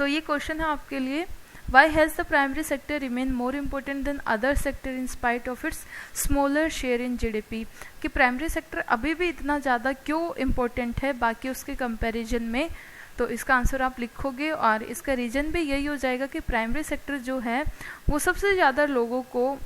Speaker 1: ये क्वेश्चन है आपके लिए, why has the primary sector remain more important than other sector in spite of its smaller share in GDP. कि प्राइमरी सेक्टर अभी भी इतना ज़्यादा क्यों इम्पोर्टेंट है बाकी उसके कंपेरिजन में? तो इसका आंसर आप लिखोगे और इसका रीज़न भी यही हो जाएगा कि प्राइमरी सेक्टर जो है वो सबसे ज़्यादा लोगों को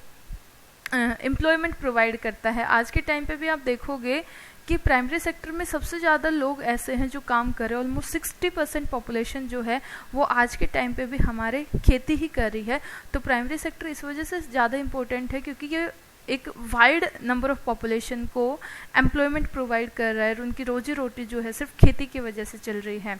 Speaker 1: एम्प्लॉयमेंट प्रोवाइड करता है। आज के टाइम पे भी आप देखोगे कि प्राइमरी सेक्टर में सबसे ज़्यादा लोग ऐसे हैं जो काम कर रहे हैं। ऑलमोस्ट 60% पॉपुलेशन जो है वो आज के टाइम पे भी हमारे खेती ही कर रही है। तो प्राइमरी सेक्टर इस वजह से ज़्यादा इम्पोर्टेंट है क्योंकि ये एक वाइड नंबर ऑफ पॉपुलेशन को एम्प्लॉयमेंट प्रोवाइड कर रहा है और उनकी रोजी रोटी जो है सिर्फ खेती की वजह से चल रही है।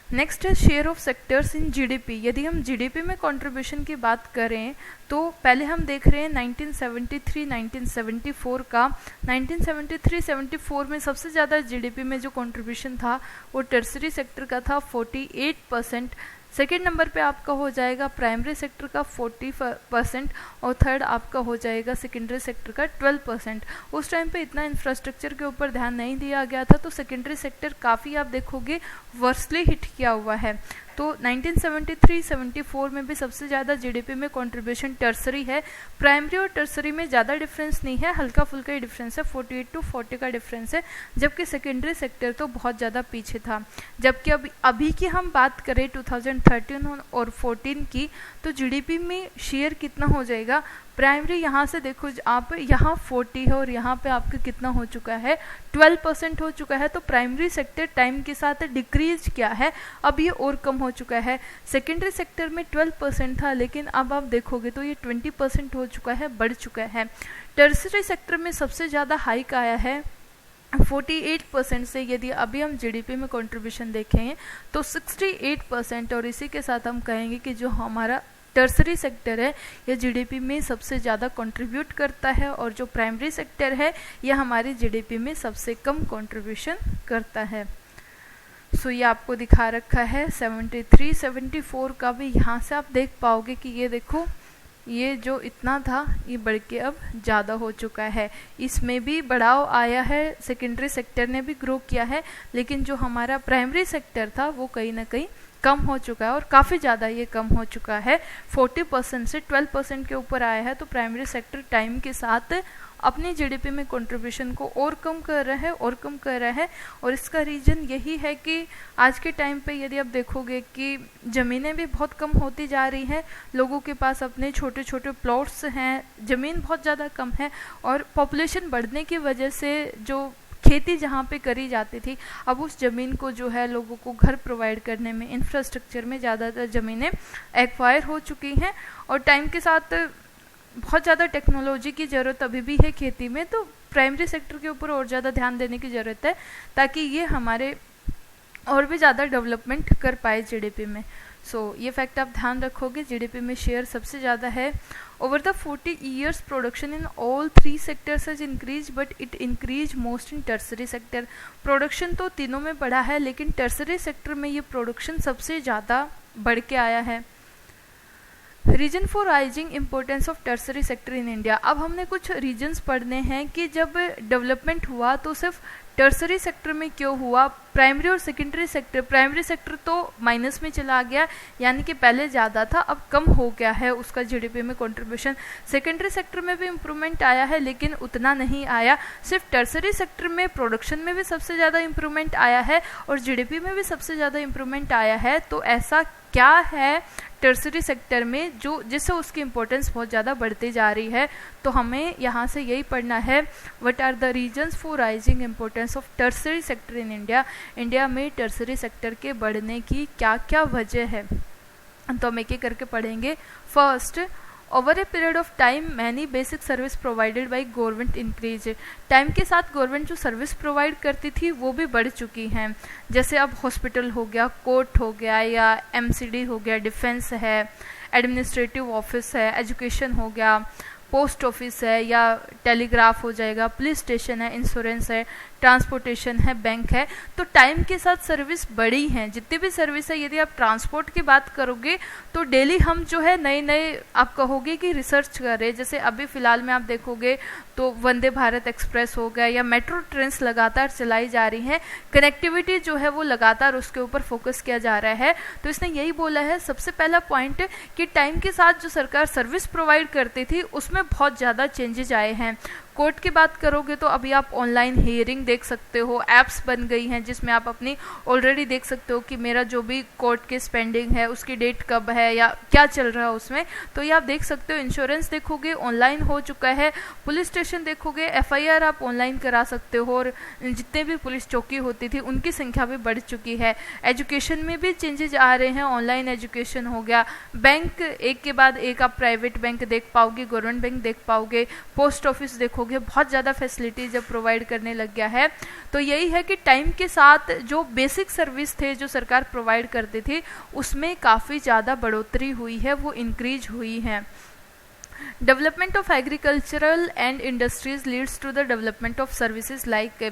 Speaker 1: नेक्स्ट है share of sectors in GDP. यदि हम जीडीपी में कंट्रीब्यूशन की बात करें तो पहले हम देख रहे हैं 1973-1974 का। 1973-74 में सबसे ज़्यादा जीडीपी में जो कंट्रीब्यूशन था वो टर्सरी सेक्टर का था 48%। सेकेंड नंबर पे आपका हो जाएगा प्राइमरी सेक्टर का 40% और थर्ड आपका हो जाएगा सेकेंडरी सेक्टर का 12%। उस टाइम पे इतना इंफ्रास्ट्रक्चर के ऊपर ध्यान नहीं दिया गया था, तो सेकेंडरी सेक्टर काफ़ी आप देखोगे वर्सली हिट किया हुआ है। तो 1973-74 में भी सबसे ज़्यादा जीडीपी में कंट्रीब्यूशन टर्सरी है। प्राइमरी और टर्सरी में ज़्यादा डिफरेंस नहीं है, हल्का फुल्का ही डिफरेंस है, 48 to 40 का डिफरेंस है, जबकि सेकेंडरी सेक्टर तो बहुत ज़्यादा पीछे था। जबकि अभी की हम बात करें 2013 और 14 की, तो जीडीपी में शेयर कितना हो जाएगा? प्राइमरी यहाँ से देखो आप, यहाँ 40 है और यहाँ पे आपका कितना हो चुका है? 12% हो चुका है। तो प्राइमरी सेक्टर टाइम के साथ डिक्रीज किया है, अब ये और कम हो चुका है। सेकेंडरी सेक्टर में 12% था, लेकिन अब आप देखोगे तो ये 20% हो चुका है, बढ़ चुका है। टर्सरी सेक्टर में सबसे ज़्यादा हाइक आया है 48% से। यदि अभी हम जीडीपी में कंट्रीब्यूशन देखें तो 68%, और इसी के साथ हम कहेंगे कि जो हमारा टर्सरी सेक्टर है यह जीडीपी में सबसे ज़्यादा कंट्रीब्यूट करता है, और जो प्राइमरी सेक्टर है यह हमारी जीडीपी में सबसे कम कंट्रीब्यूशन करता है। ये आपको दिखा रखा है 73-74 का भी। यहाँ से आप देख पाओगे कि ये देखो, ये जो इतना था ये बढ़ के अब ज़्यादा हो चुका है। इसमें भी बढ़ाव आया है, सेकेंडरी सेक्टर ने भी ग्रो किया है, लेकिन जो हमारा प्राइमरी सेक्टर था वो कहीं ना कहीं कम हो चुका है और काफ़ी ज़्यादा ये कम हो चुका है, 40% से 12% के ऊपर आया है। तो प्राइमरी सेक्टर टाइम के साथ अपनी जीडीपी में कंट्रीब्यूशन को और कम कर रहा है और कम कर रहा है। और इसका रीज़न यही है कि आज के टाइम पे यदि आप देखोगे कि ज़मीनें भी बहुत कम होती जा रही हैं, लोगों के पास अपने छोटे छोटे प्लॉट्स हैं, ज़मीन बहुत ज़्यादा कम है, और पॉपुलेशन बढ़ने की वजह से जो खेती जहाँ पे करी जाती थी, अब उस ज़मीन को जो है लोगों को घर प्रोवाइड करने में, इंफ्रास्ट्रक्चर में ज़्यादातर ज़मीनें एक्वायर हो चुकी हैं। और टाइम के साथ बहुत ज़्यादा टेक्नोलॉजी की ज़रूरत अभी भी है खेती में, तो प्राइमरी सेक्टर के ऊपर और ज़्यादा ध्यान देने की ज़रूरत है ताकि ये हमारे और भी ज़्यादा डेवलपमेंट कर पाए जीडीपी में। ये फैक्ट आप ध्यान रखोगे, जीडीपी में शेयर सबसे ज़्यादा है। Over the 40 years production in all 3 sectors has increase but it increase most in tertiary sector. Production तो तीनों में बढ़ा है, लेकिन टर्सरी सेक्टर में ये प्रोडक्शन सबसे ज़्यादा बढ़ के आया है। Reason for rising importance of tertiary sector in India. अब हमने कुछ रीजन्स पढ़ने हैं कि जब डेवलपमेंट हुआ तो सिर्फ टर्सरी सेक्टर में क्यों हुआ, प्राइमरी और सेकेंडरी सेक्टर, प्राइमरी सेक्टर तो माइनस में चला गया, यानी कि पहले ज़्यादा था अब कम हो गया है उसका जीडीपी में कंट्रीब्यूशन। सेकेंडरी सेक्टर में भी इम्प्रूवमेंट आया है लेकिन उतना नहीं आया। सिर्फ टर्सरी सेक्टर में प्रोडक्शन में भी सबसे ज़्यादा इम्प्रूवमेंट आया है और जीडीपी में भी सबसे ज़्यादा इम्प्रूवमेंट आया है। तो ऐसा क्या है टर्सरी सेक्टर में जो जिससे उसकी इम्पोर्टेंस बहुत ज़्यादा बढ़ती जा रही है? तो हमें यहाँ से यही पढ़ना है, what are the reasons for rising importance of tertiary sector in India. India में टर्सरी सेक्टर के बढ़ने की क्या क्या वजह है, तो हम एक एक करके पढ़ेंगे। First, over a period of time many basic service provided by government increase. Time के साथ गवर्नमेंट जो सर्विस प्रोवाइड करती थी वो भी बढ़ चुकी हैं, जैसे अब हॉस्पिटल हो गया, कोर्ट हो गया या एमसीडी हो गया, डिफेंस है, एडमिनिस्ट्रेटिव ऑफिस है, एजुकेशन हो गया, पोस्ट ऑफिस है या टेलीग्राफ हो जाएगा, पुलिस स्टेशन है, इंश्योरेंस है, ट्रांसपोर्टेशन है, बैंक है। तो टाइम के साथ सर्विस बढ़ी हैं, जितनी भी सर्विस है। यदि आप ट्रांसपोर्ट की बात करोगे तो डेली हम जो है नए नए आप कहोगे कि रिसर्च कर रहे हैं। जैसे अभी फ़िलहाल में आप देखोगे तो वंदे भारत एक्सप्रेस हो गया या मेट्रो ट्रेन्स लगातार चलाई जा रही हैं, कनेक्टिविटी जो है वो लगातार उसके ऊपर फोकस किया जा रहा है। तो इसने यही बोला है सबसे पहला पॉइंट कि टाइम के साथ जो सरकार सर्विस प्रोवाइड करती थी उसमें बहुत ज़्यादा चेंजेज आए हैं। कोर्ट की बात करोगे तो अभी आप ऑनलाइन हियरिंग देख सकते हो, एप्स बन गई हैं जिसमें आप अपनी ऑलरेडी देख सकते हो कि मेरा जो भी कोर्ट केस पेंडिंग है उसकी डेट कब है या क्या चल रहा है उसमें, तो ये आप देख सकते हो। इंश्योरेंस देखोगे ऑनलाइन हो चुका है, पुलिस स्टेशन देखोगे एफआईआर आप ऑनलाइन करा सकते हो, और जितने भी पुलिस चौकी होती थी उनकी संख्या भी बढ़ चुकी है। एजुकेशन में भी चेंजेज आ रहे हैं, ऑनलाइन एजुकेशन हो गया, बैंक एक के बाद एक आप प्राइवेट बैंक देख पाओगे, गवर्नमेंट बैंक देख पाओगे, पोस्ट ऑफिस देखोगे, बहुत ज़्यादा फैसिलिटी जब प्रोवाइड करने लग गया है। तो यही है कि टाइम के साथ जो बेसिक सर्विस थे जो सरकार प्रोवाइड करती थी उसमें काफ़ी ज़्यादा बढ़ोतरी हुई है, वो इंक्रीज हुई है। Development of agricultural and industries leads to the development of services like.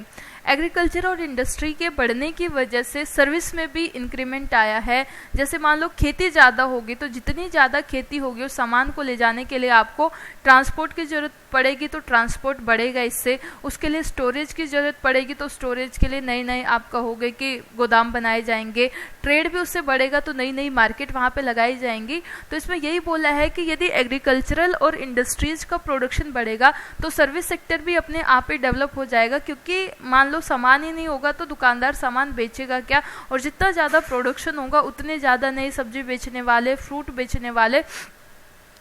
Speaker 1: Agriculture और इंडस्ट्री के बढ़ने की वजह से सर्विस में भी इंक्रीमेंट आया है। जैसे मान लो खेती ज़्यादा होगी तो जितनी ज़्यादा खेती होगी उस सामान को ले जाने के लिए आपको ट्रांसपोर्ट की ज़रूरत पड़ेगी, तो ट्रांसपोर्ट बढ़ेगा इससे। उसके लिए स्टोरेज की ज़रूरत पड़ेगी तो स्टोरेज के लिए नए नए आप कहोगे कि गोदाम बनाए जाएंगे। ट्रेड भी उससे बढ़ेगा तो नई नई मार्केट वहाँ पे लगाई जाएंगी। तो इसमें यही बोला है कि यदि एग्रीकल्चरल और इंडस्ट्रीज का प्रोडक्शन बढ़ेगा तो सर्विस सेक्टर भी अपने आप ही डेवलप हो जाएगा, क्योंकि मान लो सामान ही नहीं होगा तो दुकानदार सामान बेचेगा क्या, और जितना ज़्यादा प्रोडक्शन होगा उतने ज़्यादा नई सब्जी बेचने वाले, फ्रूट बेचने वाले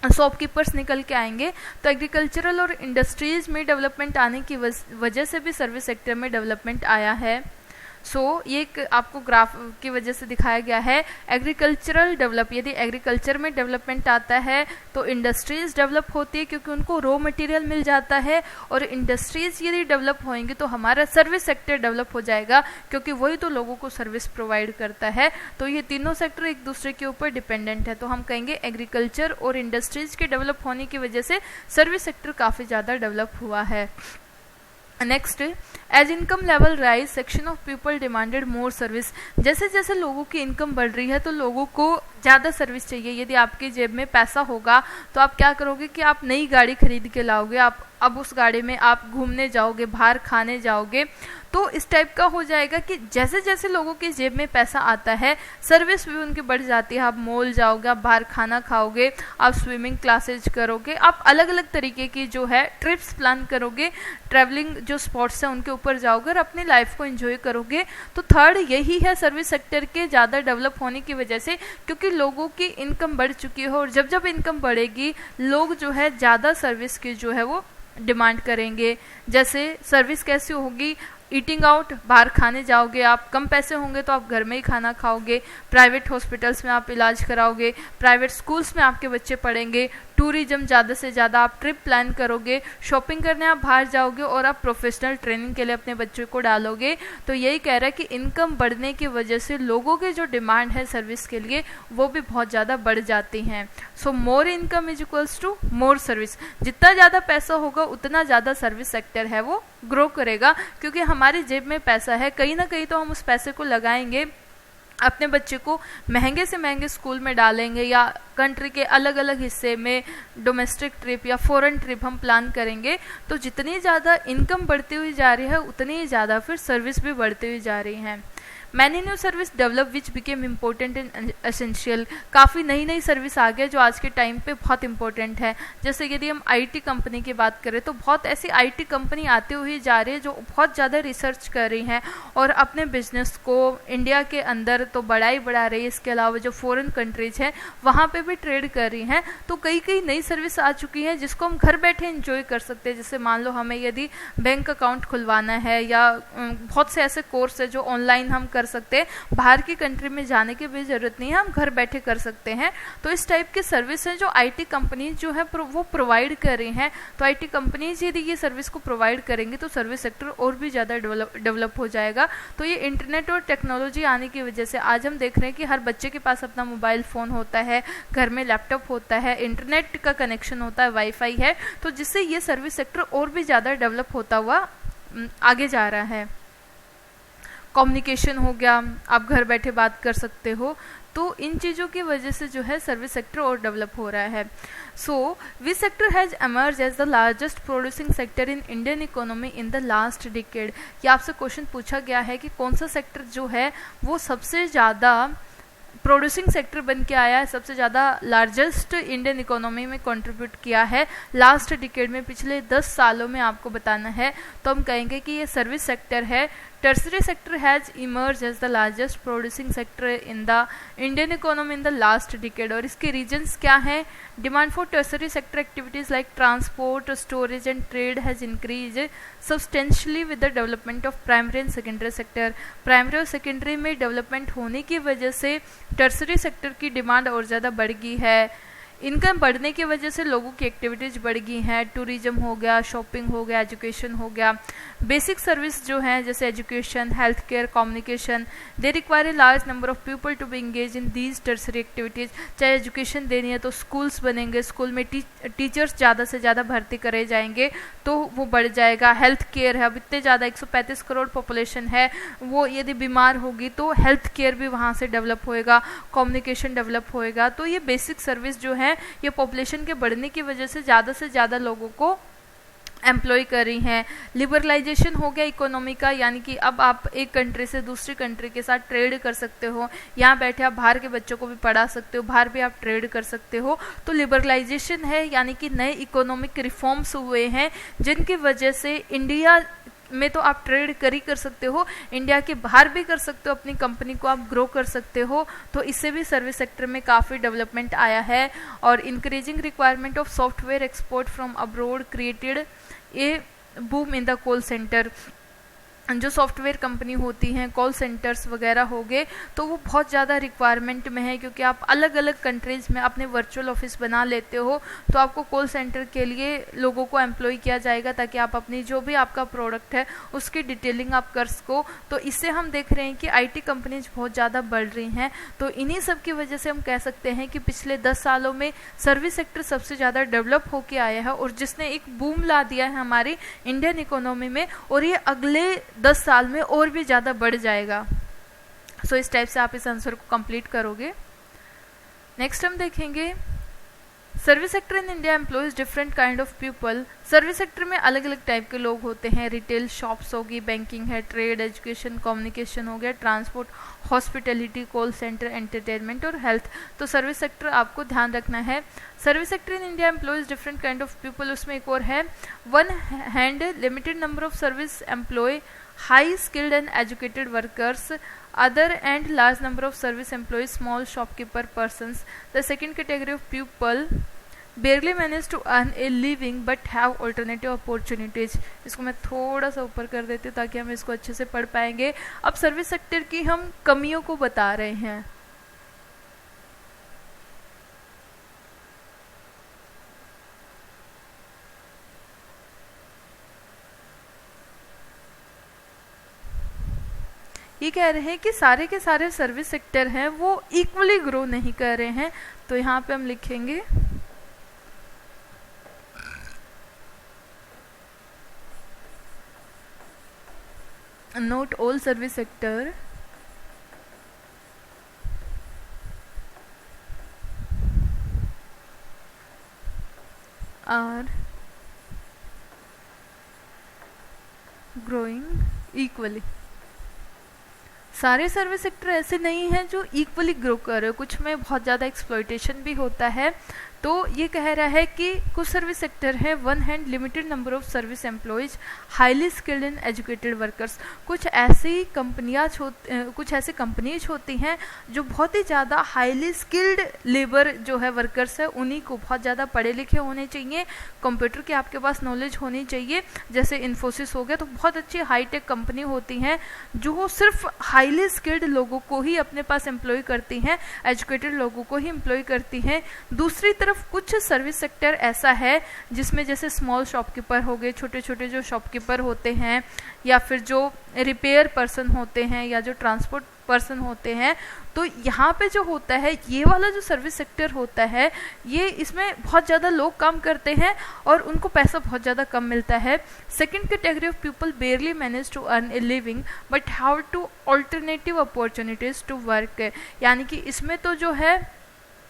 Speaker 1: शॉपकीपर्स निकल के आएंगे। तो एग्रीकल्चरल और इंडस्ट्रीज में डेवलपमेंट आने की वजह से भी सर्विस सेक्टर में डेवलपमेंट आया है। ये एक आपको ग्राफ की वजह से दिखाया गया है। एग्रीकल्चरल डेवलप, यदि एग्रीकल्चर में डेवलपमेंट आता है तो इंडस्ट्रीज डेवलप होती है क्योंकि उनको रॉ मटेरियल मिल जाता है, और इंडस्ट्रीज यदि डेवलप होंगी तो हमारा सर्विस सेक्टर डेवलप हो जाएगा क्योंकि वही तो लोगों को सर्विस प्रोवाइड करता है। तो ये तीनों सेक्टर एक दूसरे के ऊपर डिपेंडेंट है। तो हम कहेंगे एग्रीकल्चर और इंडस्ट्रीज के डेवलप होने की वजह से सर्विस सेक्टर काफ़ी ज़्यादा डेवलप हुआ है। Next, as income level rise section of people demanded more service. जैसे जैसे लोगों की इनकम बढ़ रही है तो लोगों को ज़्यादा सर्विस चाहिए। यदि आपकी जेब में पैसा होगा तो आप क्या करोगे कि आप नई गाड़ी खरीद के लाओगे, आप अब उस गाड़ी में आप घूमने जाओगे, बाहर खाने जाओगे। तो इस टाइप का हो जाएगा कि जैसे जैसे लोगों की जेब में पैसा आता है सर्विस भी उनकी बढ़ जाती है। आप मॉल जाओगे, आप बाहर खाना खाओगे, आप स्विमिंग क्लासेज करोगे, आप अलग अलग तरीके की जो है ट्रिप्स प्लान करोगे, ट्रैवलिंग जो स्पॉट्स हैं उनके ऊपर जाओगे और अपनी लाइफ को एंजॉय करोगे। तो थर्ड यही है सर्विस सेक्टर के ज़्यादा डेवलप होने की वजह से, क्योंकि लोगों की इनकम बढ़ चुकी है और जब जब इनकम बढ़ेगी लोग जो है ज़्यादा सर्विस की जो है वो डिमांड करेंगे। जैसे सर्विस कैसी होगी, ईटिंग आउट, बाहर खाने जाओगे आप, कम पैसे होंगे तो आप घर में ही खाना खाओगे, प्राइवेट हॉस्पिटल्स में आप इलाज कराओगे, प्राइवेट स्कूल्स में आपके बच्चे पढ़ेंगे, टूरिज्म ज़्यादा से ज़्यादा आप ट्रिप प्लान करोगे, शॉपिंग करने आप बाहर जाओगे और आप प्रोफेशनल ट्रेनिंग के लिए अपने बच्चों को डालोगे। तो यही कह रहा है कि इनकम बढ़ने की वजह से लोगों के जो डिमांड है सर्विस के लिए वो भी बहुत ज़्यादा बढ़ जाती हैं। So more income is equals to more service. जितना ज़्यादा पैसा होगा उतना ज़्यादा सर्विस सेक्टर है वो ग्रो करेगा, क्योंकि हमारी जेब में पैसा है, कहीं ना कहीं तो हम उस पैसे को लगाएंगे, अपने बच्चे को महंगे से महंगे स्कूल में डालेंगे या कंट्री के अलग अलग हिस्से में डोमेस्टिक ट्रिप या फॉरेन ट्रिप हम प्लान करेंगे। तो जितनी ज़्यादा इनकम बढ़ती हुई जा रही है उतनी ही ज़्यादा फिर सर्विस भी बढ़ती हुई जा रही हैं। Many new service develop which became important and essential. काफ़ी नई नई सर्विस आ गया जो आज के टाइम पे बहुत इंपॉर्टेंट है। जैसे यदि हम आईटी कंपनी की बात करें तो बहुत ऐसी आईटी कंपनी आती हुई जा रही है जो बहुत ज़्यादा रिसर्च कर रही हैं और अपने बिजनेस को इंडिया के अंदर तो बढ़ा रही है, इसके अलावा जो फॉरेन कंट्रीज हैं वहाँ पे भी ट्रेड कर रही हैं। तो कई कई नई सर्विस आ चुकी हैं जिसको हम घर बैठे एंजॉय कर सकते हैं। जैसे मान लो हमें यदि बैंक अकाउंट खुलवाना है या बहुत से ऐसे कोर्स है जो ऑनलाइन हम कर सकते हैं, बाहर की कंट्री में जाने की भी जरूरत नहीं है, हम घर बैठे कर सकते हैं। तो इस टाइप की सर्विस है जो आईटी कंपनीज जो है वो प्रोवाइड कर रही हैं। तो आईटी कंपनीज यदि ये सर्विस को प्रोवाइड करेंगे तो सर्विस सेक्टर और भी ज़्यादा डेवलप हो जाएगा। तो ये इंटरनेट और टेक्नोलॉजी आने की वजह से आज हम देख रहे हैं कि हर बच्चे के पास अपना मोबाइल फ़ोन होता है, घर में लैपटॉप होता है, इंटरनेट का कनेक्शन होता है, वाईफाई है, तो जिससे ये सर्विस सेक्टर और भी ज़्यादा डेवलप होता हुआ आगे जा रहा है। कम्युनिकेशन हो गया, आप घर बैठे बात कर सकते हो। तो इन चीज़ों की वजह से जो है सर्विस सेक्टर और डेवलप हो रहा है। So which sector has emerge as the largest producing sector in Indian economy in the last decade. ये आपसे क्वेश्चन पूछा गया है कि कौन सा सेक्टर जो है वो सबसे ज़्यादा प्रोड्यूसिंग सेक्टर बन के आया है, सबसे ज़्यादा लार्जेस्ट इंडियन इकोनॉमी में कंट्रीब्यूट किया है लास्ट डिकेड में, पिछले 10 सालों में आपको बताना है। तो हम कहेंगे कि ये सर्विस सेक्टर है। Tertiary sector has emerge as the largest producing sector in the Indian economy in the last decade. और इसके रीजन्स क्या हैं? Demand for tertiary sector activities like transport, storage and trade has increase substantially with the development of primary and secondary sector. Primary और secondary में development होने की वजह से टर्सरी सेक्टर की डिमांड और ज़्यादा बढ़ गई है। इनकम बढ़ने की वजह से लोगों की एक्टिविटीज़ बढ़ गई हैं, टूरिज्म हो गया, शॉपिंग हो गया, एजुकेशन हो गया। बेसिक सर्विस जो हैं जैसे education, health care, communication, they require a large number of people to be engage in these tertiary activities. चाहे एजुकेशन देनी है तो स्कूल्स बनेंगे, स्कूल में टीचर्स ज़्यादा से ज़्यादा भर्ती करे जाएंगे तो वो बढ़ जाएगा। हेल्थ केयर है, अब इतने ज़्यादा 135 करोड़ पॉपुलेशन है, वो यदि बीमार होगी तो हेल्थ केयर भी वहाँ से डेवलप होएगा, कम्युनिकेशन डेवलप होएगा। तो ये बेसिक सर्विस जो है ये पॉपुलेशन के बढ़ने की वजह से ज़्यादा लोगों को एम्प्लॉय कर रही हैं। लिबरलाइजेशन हो गया इकोनॉमी का, यानी कि अब आप एक कंट्री से दूसरी कंट्री के साथ ट्रेड कर सकते हो, यहाँ बैठे आप बाहर के बच्चों को भी पढ़ा सकते हो, बाहर भी आप ट्रेड कर सकते हो। तो लिबरलाइजेशन है, यानी कि नए इकोनॉमिक रिफॉर्म्स हुए हैं जिनकी वजह से इंडिया में तो आप ट्रेड कर ही कर सकते हो, इंडिया के बाहर भी कर सकते हो, अपनी कंपनी को आप ग्रो कर सकते हो। तो इससे भी सर्विस सेक्टर में काफ़ी डेवलपमेंट आया है। और increasing requirement of software export from abroad created a boom in the call centre. जो सॉफ्टवेयर कंपनी होती हैं, कॉल सेंटर्स वगैरह हो गए, तो वो बहुत ज़्यादा रिक्वायरमेंट में है, क्योंकि आप अलग अलग कंट्रीज़ में अपने वर्चुअल ऑफिस बना लेते हो तो आपको कॉल सेंटर के लिए लोगों को एम्प्लॉय किया जाएगा ताकि आप अपनी जो भी आपका प्रोडक्ट है उसकी डिटेलिंग आप कर सको। तो इससे हम देख रहे हैं कि आईटी कंपनीज बहुत ज़्यादा बढ़ रही हैं। तो इन्हीं सब की वजह से हम कह सकते हैं कि पिछले 10 सालों में सर्विस सेक्टर सबसे ज़्यादा डेवलप होकर आया है और जिसने एक बूम ला दिया है हमारी इंडियन इकोनॉमी में, और ये अगले 10 साल में और भी ज़्यादा बढ़ जाएगा। सो इस टाइप से आप इस आंसर को कंप्लीट करोगे। नेक्स्ट हम देखेंगे service sector in India employees different kind of people. Service sector में अलग अलग टाइप के लोग होते हैं। रिटेल शॉप्स होगी, बैंकिंग है, ट्रेड, एजुकेशन, कम्युनिकेशन हो गया, transport, hospitality, call centre, entertainment और हेल्थ। तो सर्विस सेक्टर आपको ध्यान रखना है। Service sector in India employees different kind of people, उसमें एक और है, one hand limited number of service employ, high skilled and educated workers, other and large number of service employees, small shopkeeper persons. The second category of people barely manage to earn a living but have alternative opportunities. इसको मैं थोड़ा सा ऊपर कर देती हूँ ताकि हम इसको अच्छे से पढ़ पाएंगे। अब सर्विस सेक्टर की हम कमियों को बता रहे हैं। ये कह रहे हैं कि सारे के सारे सर्विस सेक्टर हैं वो इक्वली ग्रो नहीं कर रहे हैं। तो यहाँ पे हम लिखेंगे note all service sector are growing equally. सारे सर्विस सेक्टर ऐसे नहीं हैं जो इक्वली ग्रो कर रहे हो, कुछ में बहुत ज़्यादा एक्सप्लॉयटेशन भी होता है। तो ये कह रहा है कि कुछ सर्विस सेक्टर है, one hand limited number of service employees, highly skilled and educated workers. कुछ ऐसी कंपनीज होती हैं जो बहुत ही ज़्यादा हाईली स्किल्ड लेबर जो है वर्कर्स है, उन्हीं को बहुत ज़्यादा पढ़े लिखे होने चाहिए, कंप्यूटर की आपके पास नॉलेज होनी चाहिए। जैसे इन्फोसिस हो गया, तो बहुत अच्छी हाईटेक कंपनी होती हैं जो सिर्फ हाईली स्किल्ड लोगों को ही अपने पास एम्प्लॉय करती हैं, एजुकेटेड लोगों को ही एम्प्लॉय करती हैं। दूसरी तरफ कुछ सर्विस सेक्टर ऐसा है जिसमें जैसे स्मॉल शॉपकीपर हो गए, छोटे छोटे जो शॉपकीपर होते हैं, या फिर जो रिपेयर पर्सन होते हैं, या जो ट्रांसपोर्ट पर्सन होते हैं। तो यहाँ पे जो होता है, ये वाला जो सर्विस सेक्टर होता है, ये इसमें बहुत ज़्यादा लोग काम करते हैं और उनको पैसा बहुत ज़्यादा कम मिलता है। Second category of people barely manage to earn a living but have to alternative opportunities to work. यानी कि इसमें तो जो है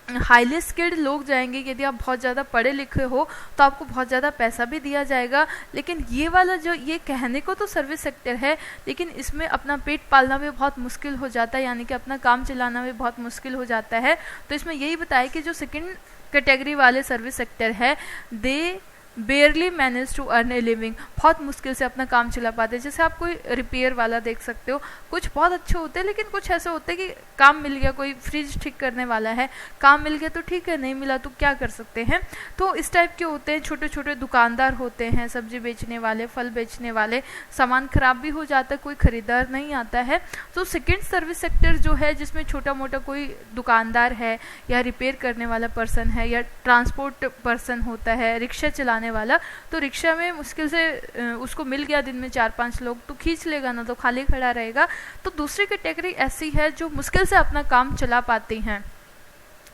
Speaker 1: हाईली स्किल्ड लोग जाएंगे, यदि आप बहुत ज़्यादा पढ़े लिखे हो तो आपको बहुत ज़्यादा पैसा भी दिया जाएगा। लेकिन ये वाला जो, ये कहने को तो सर्विस सेक्टर है, लेकिन इसमें अपना पेट पालना भी बहुत मुश्किल हो जाता है, यानी कि अपना काम चलाना भी बहुत मुश्किल हो जाता है। तो इसमें यही बताया कि जो सेकंड कैटेगरी वाले सर्विस सेक्टर है, they barely manage to earn a living, बहुत मुश्किल से अपना काम चला पाते हैं। जैसे आप कोई रिपेयर वाला देख सकते हो, कुछ बहुत अच्छे होते हैं, लेकिन कुछ ऐसे होते हैं कि काम मिल गया, कोई फ्रिज ठीक करने वाला है, काम मिल गया तो ठीक है, नहीं मिला तो क्या कर सकते हैं। तो इस टाइप के होते हैं। छोटे छोटे दुकानदार होते हैं, सब्जी बेचने वाले, फल बेचने वाले, सामान खराब भी हो जाता है, कोई खरीदार नहीं आता है। तो सेकेंड सर्विस सेक्टर जो है, जिसमें छोटा मोटा कोई दुकानदार है, या रिपेयर करने वाला पर्सन है, या ट्रांसपोर्ट पर्सन होता है, रिक्शा चलाने वाला, तो रिक्शा में मुश्किल से उसको मिल गया दिन में 4-5 लोग तो खींच लेगा ना, तो खाली खड़ा रहेगा। तो दूसरी कैटेगरी ऐसी है जो मुश्किल से अपना काम चला पाती हैं,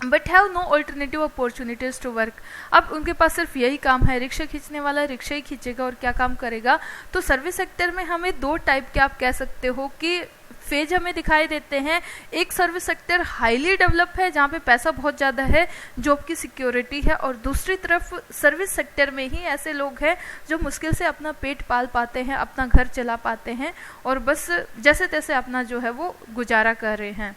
Speaker 1: but have no alternative opportunities to work. अब उनके पास सिर्फ यही काम है, रिक्शा खींचने वाला रिक्शा ही खींचेगा और क्या काम करेगा। तो सर्विस सेक्टर में हमें दो टाइप के आप कह सकते हो कि फेज हमें दिखाई देते हैं। एक सर्विस सेक्टर हाईली डेवलप है, जहाँ पे पैसा बहुत ज़्यादा है, जॉब की सिक्योरिटी है, और दूसरी तरफ सर्विस सेक्टर में ही ऐसे लोग हैं जो मुश्किल से अपना पेट पाल पाते हैं, अपना घर चला पाते हैं, और बस जैसे तैसे अपना जो है वो गुजारा कर रहे हैं।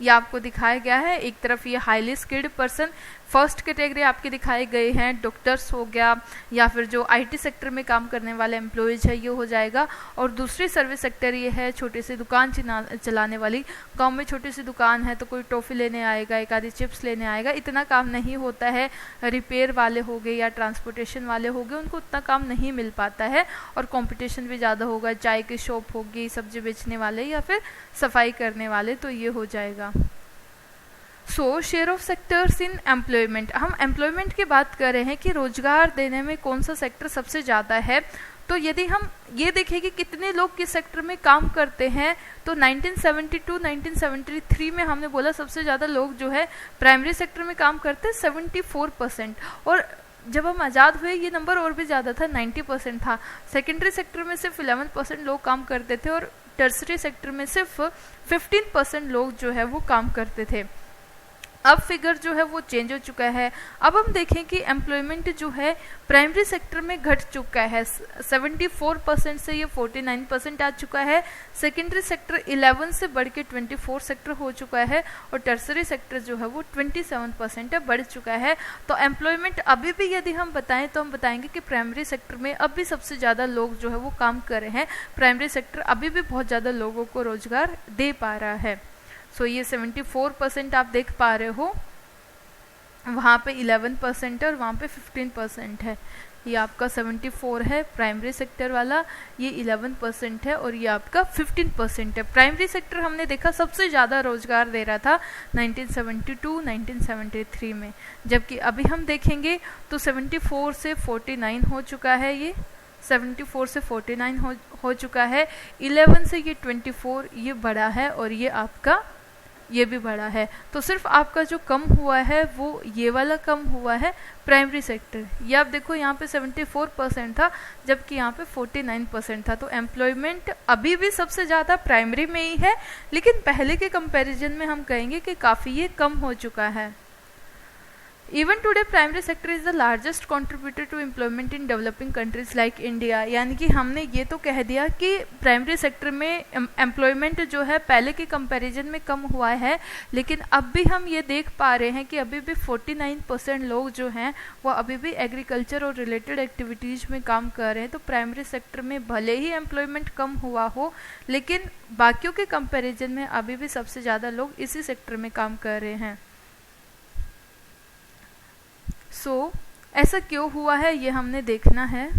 Speaker 1: ये आपको दिखाया गया है। एक तरफ ये highly skilled person, first category आपके दिखाए गए हैं, डॉक्टर्स हो गया, या फिर जो आईटी सेक्टर में काम करने वाले एम्प्लॉयज है, ये हो जाएगा। और दूसरी सर्विस सेक्टर ये है छोटी सी दुकान चलाने वाली। गांव में छोटी सी दुकान है तो कोई टॉफ़ी लेने आएगा, एक आधी चिप्स लेने आएगा, इतना काम नहीं होता है। रिपेयर वाले हो गए या ट्रांसपोर्टेशन वाले हो गए, उनको उतना काम नहीं मिल पाता है, और कॉम्पिटिशन भी ज़्यादा होगा। चाय की शॉप होगी, सब्जी बेचने वाले, या फिर सफाई करने वाले, तो ये हो जाएगा। सो share of sectors in employment, हम एम्प्लॉयमेंट की बात कर रहे हैं कि रोजगार देने में कौन सा सेक्टर सबसे ज़्यादा है। तो यदि हम ये देखें कि कितने लोग किस सेक्टर में काम करते हैं, तो 1972-1973 में हमने बोला सबसे ज़्यादा लोग जो है प्राइमरी सेक्टर में काम करते हैं, 74%। और जब हम आज़ाद हुए ये नंबर और भी ज़्यादा था, 90% था। सेकेंडरी सेक्टर में सिर्फ 11% लोग काम करते थे, और टर्सरी सेक्टर में सिर्फ 15% लोग जो है वो काम करते थे। अब फिगर जो है वो चेंज हो चुका है। अब हम देखें कि एम्प्लॉयमेंट जो है प्राइमरी सेक्टर में घट चुका है, 74% से ये 49% आ चुका है। सेकेंडरी सेक्टर 11 से बढ़ के 24 सेक्टर हो चुका है और टर्सरी सेक्टर जो है वो 27% है, बढ़ चुका है। तो एम्प्लॉयमेंट अभी भी यदि हम बताएं तो हम बताएंगे कि प्राइमरी सेक्टर में अब भी सबसे ज़्यादा लोग जो है वो काम कर रहे हैं। प्राइमरी सेक्टर अभी भी बहुत ज़्यादा लोगों को रोजगार दे पा रहा है। सो ये 74% आप देख पा रहे हो, वहाँ पे 11% है और वहाँ पे 15% है। ये आपका 74 है प्राइमरी सेक्टर वाला, ये 11% है और ये आपका 15% है। प्राइमरी सेक्टर हमने देखा सबसे ज़्यादा रोजगार दे रहा था 1972-1973 में, जबकि अभी हम देखेंगे तो 74 से 49 हो चुका है, ये 74 से 49 हो चुका है। 11 से ये 24 ये बढ़ा है और ये आपका ये भी बढ़ा है। तो सिर्फ आपका जो कम हुआ है वो ये वाला कम हुआ है प्राइमरी सेक्टर। ये आप देखो यहाँ पे 74% था जबकि यहाँ पे 49% था। तो एम्प्लॉयमेंट अभी भी सबसे ज़्यादा प्राइमरी में ही है, लेकिन पहले के कंपैरिजन में हम कहेंगे कि काफ़ी ये कम हो चुका है। Even today primary sector is the largest contributor to employment in developing countries like India. यानी कि हमने ये तो कह दिया कि प्राइमरी सेक्टर में एम्प्लॉयमेंट जो है पहले के कंपैरिजन में कम हुआ है, लेकिन अब भी हम ये देख पा रहे हैं कि अभी भी 49% लोग जो हैं वो अभी भी एग्रीकल्चर और रिलेटेड एक्टिविटीज़ में काम कर रहे हैं। तो प्राइमरी सेक्टर में भले ही एम्प्लॉयमेंट कम हुआ हो, लेकिन बाकियों के कंपैरिजन में अभी भी सबसे ज़्यादा लोग इसी सेक्टर में काम कर रहे हैं। ऐसा क्यों हुआ है ये हमने देखना है।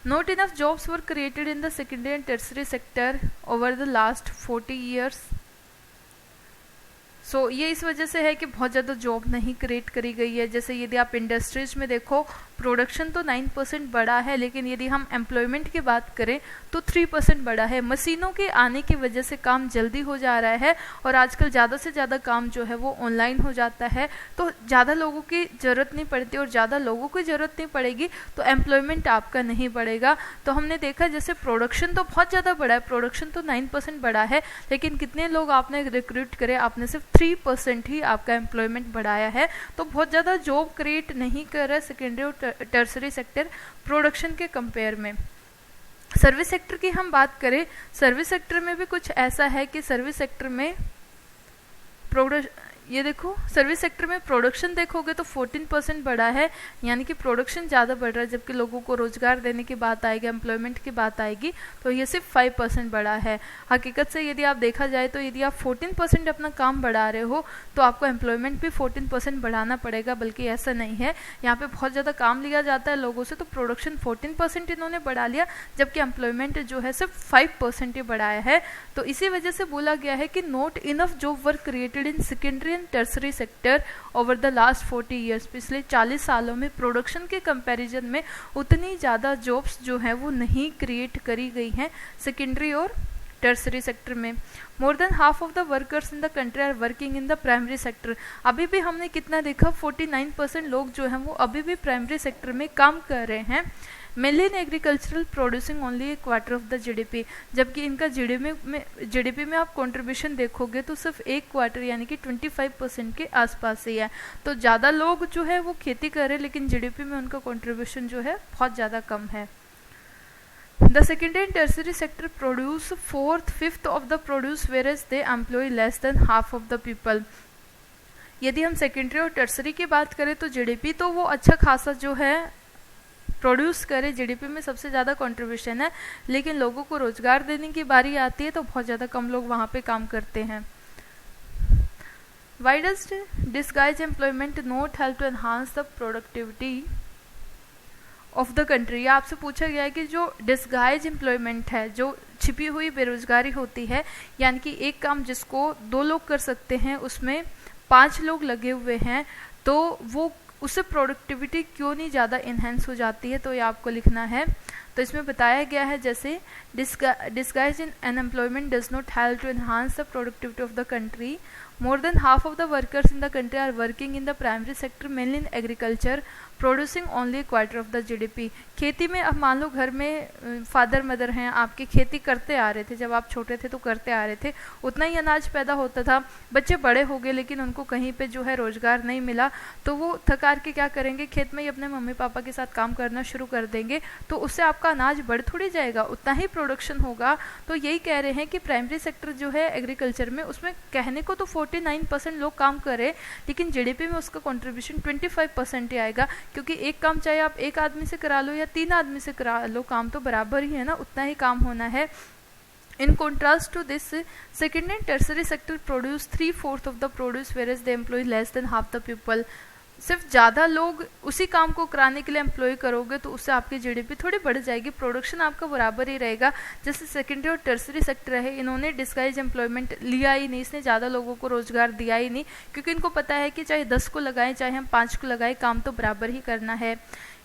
Speaker 1: Not enough jobs were created in the secondary and tertiary sector over the last 40 years. ये इस वजह से है कि बहुत ज़्यादा जॉब नहीं क्रिएट करी गई है। जैसे यदि आप इंडस्ट्रीज में देखो, प्रोडक्शन तो 9% बढ़ा है, लेकिन यदि हम एम्प्लॉयमेंट की बात करें तो 3% बढ़ा है। मशीनों के आने की वजह से काम जल्दी हो जा रहा है और आजकल ज़्यादा से ज़्यादा काम जो है वो ऑनलाइन हो जाता है, तो ज़्यादा लोगों की ज़रूरत नहीं पड़ती और ज़्यादा लोगों की ज़रूरत नहीं पड़ेगी तो एम्प्लॉयमेंट आपका नहीं बढ़ेगा। तो हमने देखा जैसे प्रोडक्शन तो बहुत ज़्यादा बढ़ा है, प्रोडक्शन तो 9% बढ़ा है, लेकिन कितने लोग आपने रिक्रूट करे, आपने सिर्फ 3% ही आपका एम्प्लॉयमेंट बढ़ाया है। तो बहुत ज़्यादा जॉब क्रिएट नहीं कर रहा है सेकेंडरी और टर्सरी सेक्टर प्रोडक्शन के कंपेयर में। सर्विस सेक्टर की हम बात करें, सर्विस सेक्टर में भी कुछ ऐसा है कि सर्विस सेक्टर में ये देखो, सर्विस सेक्टर में प्रोडक्शन देखोगे तो 14% बढ़ा है, यानी कि प्रोडक्शन ज़्यादा बढ़ रहा है, जबकि लोगों को रोजगार देने की बात आएगी, एम्प्लॉयमेंट की बात आएगी तो ये सिर्फ 5% बढ़ा है। हकीकत से यदि आप देखा जाए तो यदि आप 14% अपना काम बढ़ा रहे हो तो आपको एम्प्लॉयमेंट भी 14% बढ़ाना पड़ेगा, बल्कि ऐसा नहीं है। यहाँ पे बहुत ज़्यादा काम लिया जाता है लोगों से, तो प्रोडक्शन 14% इन्होंने बढ़ा लिया, जबकि एम्प्लॉयमेंट जो है सिर्फ 5% ही बढ़ाया है। तो इसी वजह से बोला गया है कि not enough job work created in secondary tertiary sector over the last 40 years. पिछले 40 सालों में प्रोडक्शन के कंपैरिजन में उतनी ज़्यादा जॉब्स जो हैं वो नहीं क्रिएट करी गई हैं सेकेंडरी और टर्सरी सेक्टर में। More than half of the workers in the country are working in the primary sector. अभी भी हमने कितना देखा, 49% लोग जो हैं वो अभी भी प्राइमरी सेक्टर में काम कर रहे हैं। Mainly in agricultural producing only 1/4 of the GDP, जबकि इनका जीडीपी में आप कंट्रीब्यूशन देखोगे तो सिर्फ 1/4 यानी कि 25% के आसपास ही है। तो ज़्यादा लोग जो है वो खेती कर रहे हैं, लेकिन जीडीपी में उनका कंट्रीब्यूशन जो है बहुत ज़्यादा कम है। The secondary and tertiary sector produce 4/5 of the produce, whereas they employ less than half of the people. यदि हम सेकेंडरी और टर्सरी की बात करें तो जीडीपी तो वो अच्छा खासा जो है प्रोड्यूस करे, जीडीपी में सबसे ज़्यादा कंट्रीब्यूशन है, लेकिन लोगों को रोजगार देने की बारी आती है तो बहुत ज़्यादा कम लोग वहाँ पे काम करते हैं। Why does disguised employment not help to enhance the productivity of the country? आपसे पूछा गया है कि जो डिस्गाइज एम्प्लॉयमेंट है, जो छिपी हुई बेरोजगारी होती है, यानी कि एक काम जिसको 2 लोग कर सकते हैं उसमें 5 लोग लगे हुए हैं, तो वो उससे प्रोडक्टिविटी क्यों नहीं ज़्यादा इन्हेंस हो जाती है, तो ये आपको लिखना है। तो इसमें बताया गया है जैसे disguise in unemployment does not help to enhance the productivity of the country, more than half of the workers in the country are working in the primary sector mainly in agriculture producing only quarter of the GDP. खेती में अब मान लो घर में father mother हैं आपके, खेती करते आ रहे थे, जब आप छोटे थे तो करते आ रहे थे, उतना ही अनाज पैदा होता था। बच्चे बड़े हो गए लेकिन उनको कहीं पे जो है रोजगार नहीं मिला, तो वो थकार के क्या करेंगे, खेत में ही अपने मम्मी पापा के साथ काम करना शुरू कर देंगे, तो उससे आपका अनाज बढ़ थोड़ी जाएगा, उतना ही प्रोडक्शन होगा। तो यही कह रहे हैं कि प्राइमरी सेक्टर जो है एग्रीकल्चर में, उसमें कहने को तो 49% लोग काम कर रहे हैं, लेकिन जीडीपी में उसका कॉन्ट्रीब्यूशन 25% ही आएगा, क्योंकि एक काम चाहे आप एक आदमी से करा लो या 3 आदमी से करा लो, काम तो बराबर ही है ना, उतना ही काम होना है। In contrast to this, secondary and tertiary sector produce 3/4 of the produce, whereas they employ less than half the people. सिर्फ ज़्यादा लोग उसी काम को कराने के लिए एम्प्लॉय करोगे तो उससे आपकी जीडीपी थोड़ी बढ़ जाएगी, प्रोडक्शन आपका बराबर ही रहेगा। जैसे सेकेंडरी और टर्सरी सेक्टर है, इन्होंने डिस्गाइज एम्प्लॉयमेंट लिया ही नहीं, इसने ज़्यादा लोगों को रोजगार दिया ही नहीं, क्योंकि इनको पता है कि चाहे 10 को लगाएं चाहे हम 5 को लगाएं, काम तो बराबर ही करना है।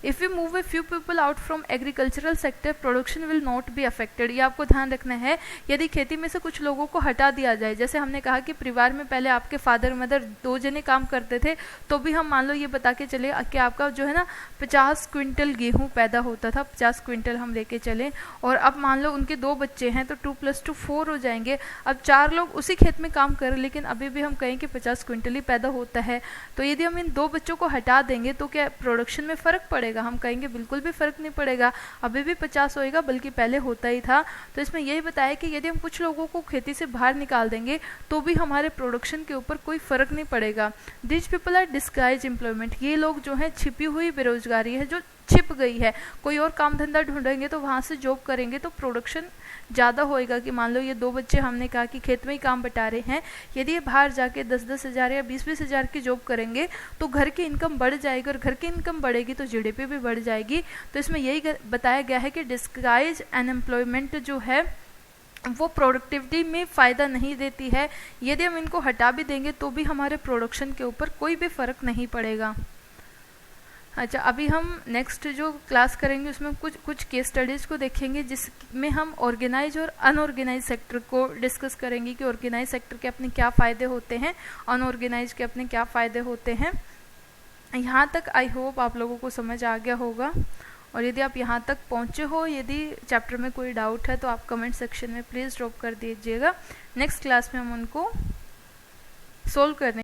Speaker 1: If we move a few people out from agricultural sector, production will not be affected. ये आपको ध्यान रखना है। यदि खेती में से कुछ लोगों को हटा दिया जाए, जैसे हमने कहा कि परिवार में पहले आपके फादर मदर 2 जने काम करते थे, तो भी हम मान लो ये बता के चले कि आपका जो है ना 50 क्विंटल गेहूं पैदा होता था, 50 क्विंटल हम लेके चले, और अब मान लो उनके 2 बच्चे हैं तो 2 + 2 4 हो जाएंगे। अब 4 लोग उसी खेत में काम कर रहे, लेकिन अभी भी हम कहें कि 50 क्विंटल ही पैदा होता है। तो यदि हम इन 2 बच्चों को हटा देंगे तो क्या प्रोडक्शन में फ़र्क पड़ेगा? हम कहेंगे बिल्कुल भी फ़र्क नहीं पड़ेगा, अभी भी 50 होएगा, बल्कि पहले होता ही था। तो इसमें यही बताया कि यदि हम कुछ लोगों को खेती से बाहर निकाल देंगे तो भी हमारे प्रोडक्शन के ऊपर कोई फ़र्क नहीं पड़ेगा। This people are disguise employment, ये लोग जो है छिपी हुई बेरोजगारी है जो छिप गई है। कोई और काम धंधा ढूंढेंगे तो वहाँ से जॉब करेंगे तो प्रोडक्शन ज़्यादा होएगा। कि मान लो ये 2 बच्चे हमने कहा कि खेत में ही काम बटा रहे हैं, यदि ये बाहर जाके 10-10 हज़ार या 20-20 हज़ार की जॉब करेंगे तो घर की इनकम बढ़ जाएगी, और घर की इनकम बढ़ेगी तो जीडीपी भी बढ़ जाएगी। तो इसमें यही बताया गया है कि डिस्गाइज अनएम्प्लॉयमेंट जो है वो प्रोडक्टिविटी में फ़ायदा नहीं देती है। यदि हम इनको हटा भी देंगे तो भी हमारे प्रोडक्शन के ऊपर कोई भी फ़र्क नहीं पड़ेगा। अच्छा, अभी हम नेक्स्ट जो क्लास करेंगे उसमें कुछ केस स्टडीज़ को देखेंगे, जिसमें हम ऑर्गेनाइज और अनऑर्गेनाइज सेक्टर को डिस्कस करेंगे कि ऑर्गेनाइज सेक्टर के अपने क्या फ़ायदे होते हैं, अनऑर्गेनाइज के अपने क्या फ़ायदे होते हैं। यहाँ तक आई होप आप लोगों को समझ आ गया होगा, और यदि आप यहाँ तक पहुँचे हो, यदि चैप्टर में कोई डाउट है तो आप कमेंट सेक्शन में प्लीज़ ड्रॉप कर दीजिएगा। नेक्स्ट क्लास में हम उनको सोल्व करने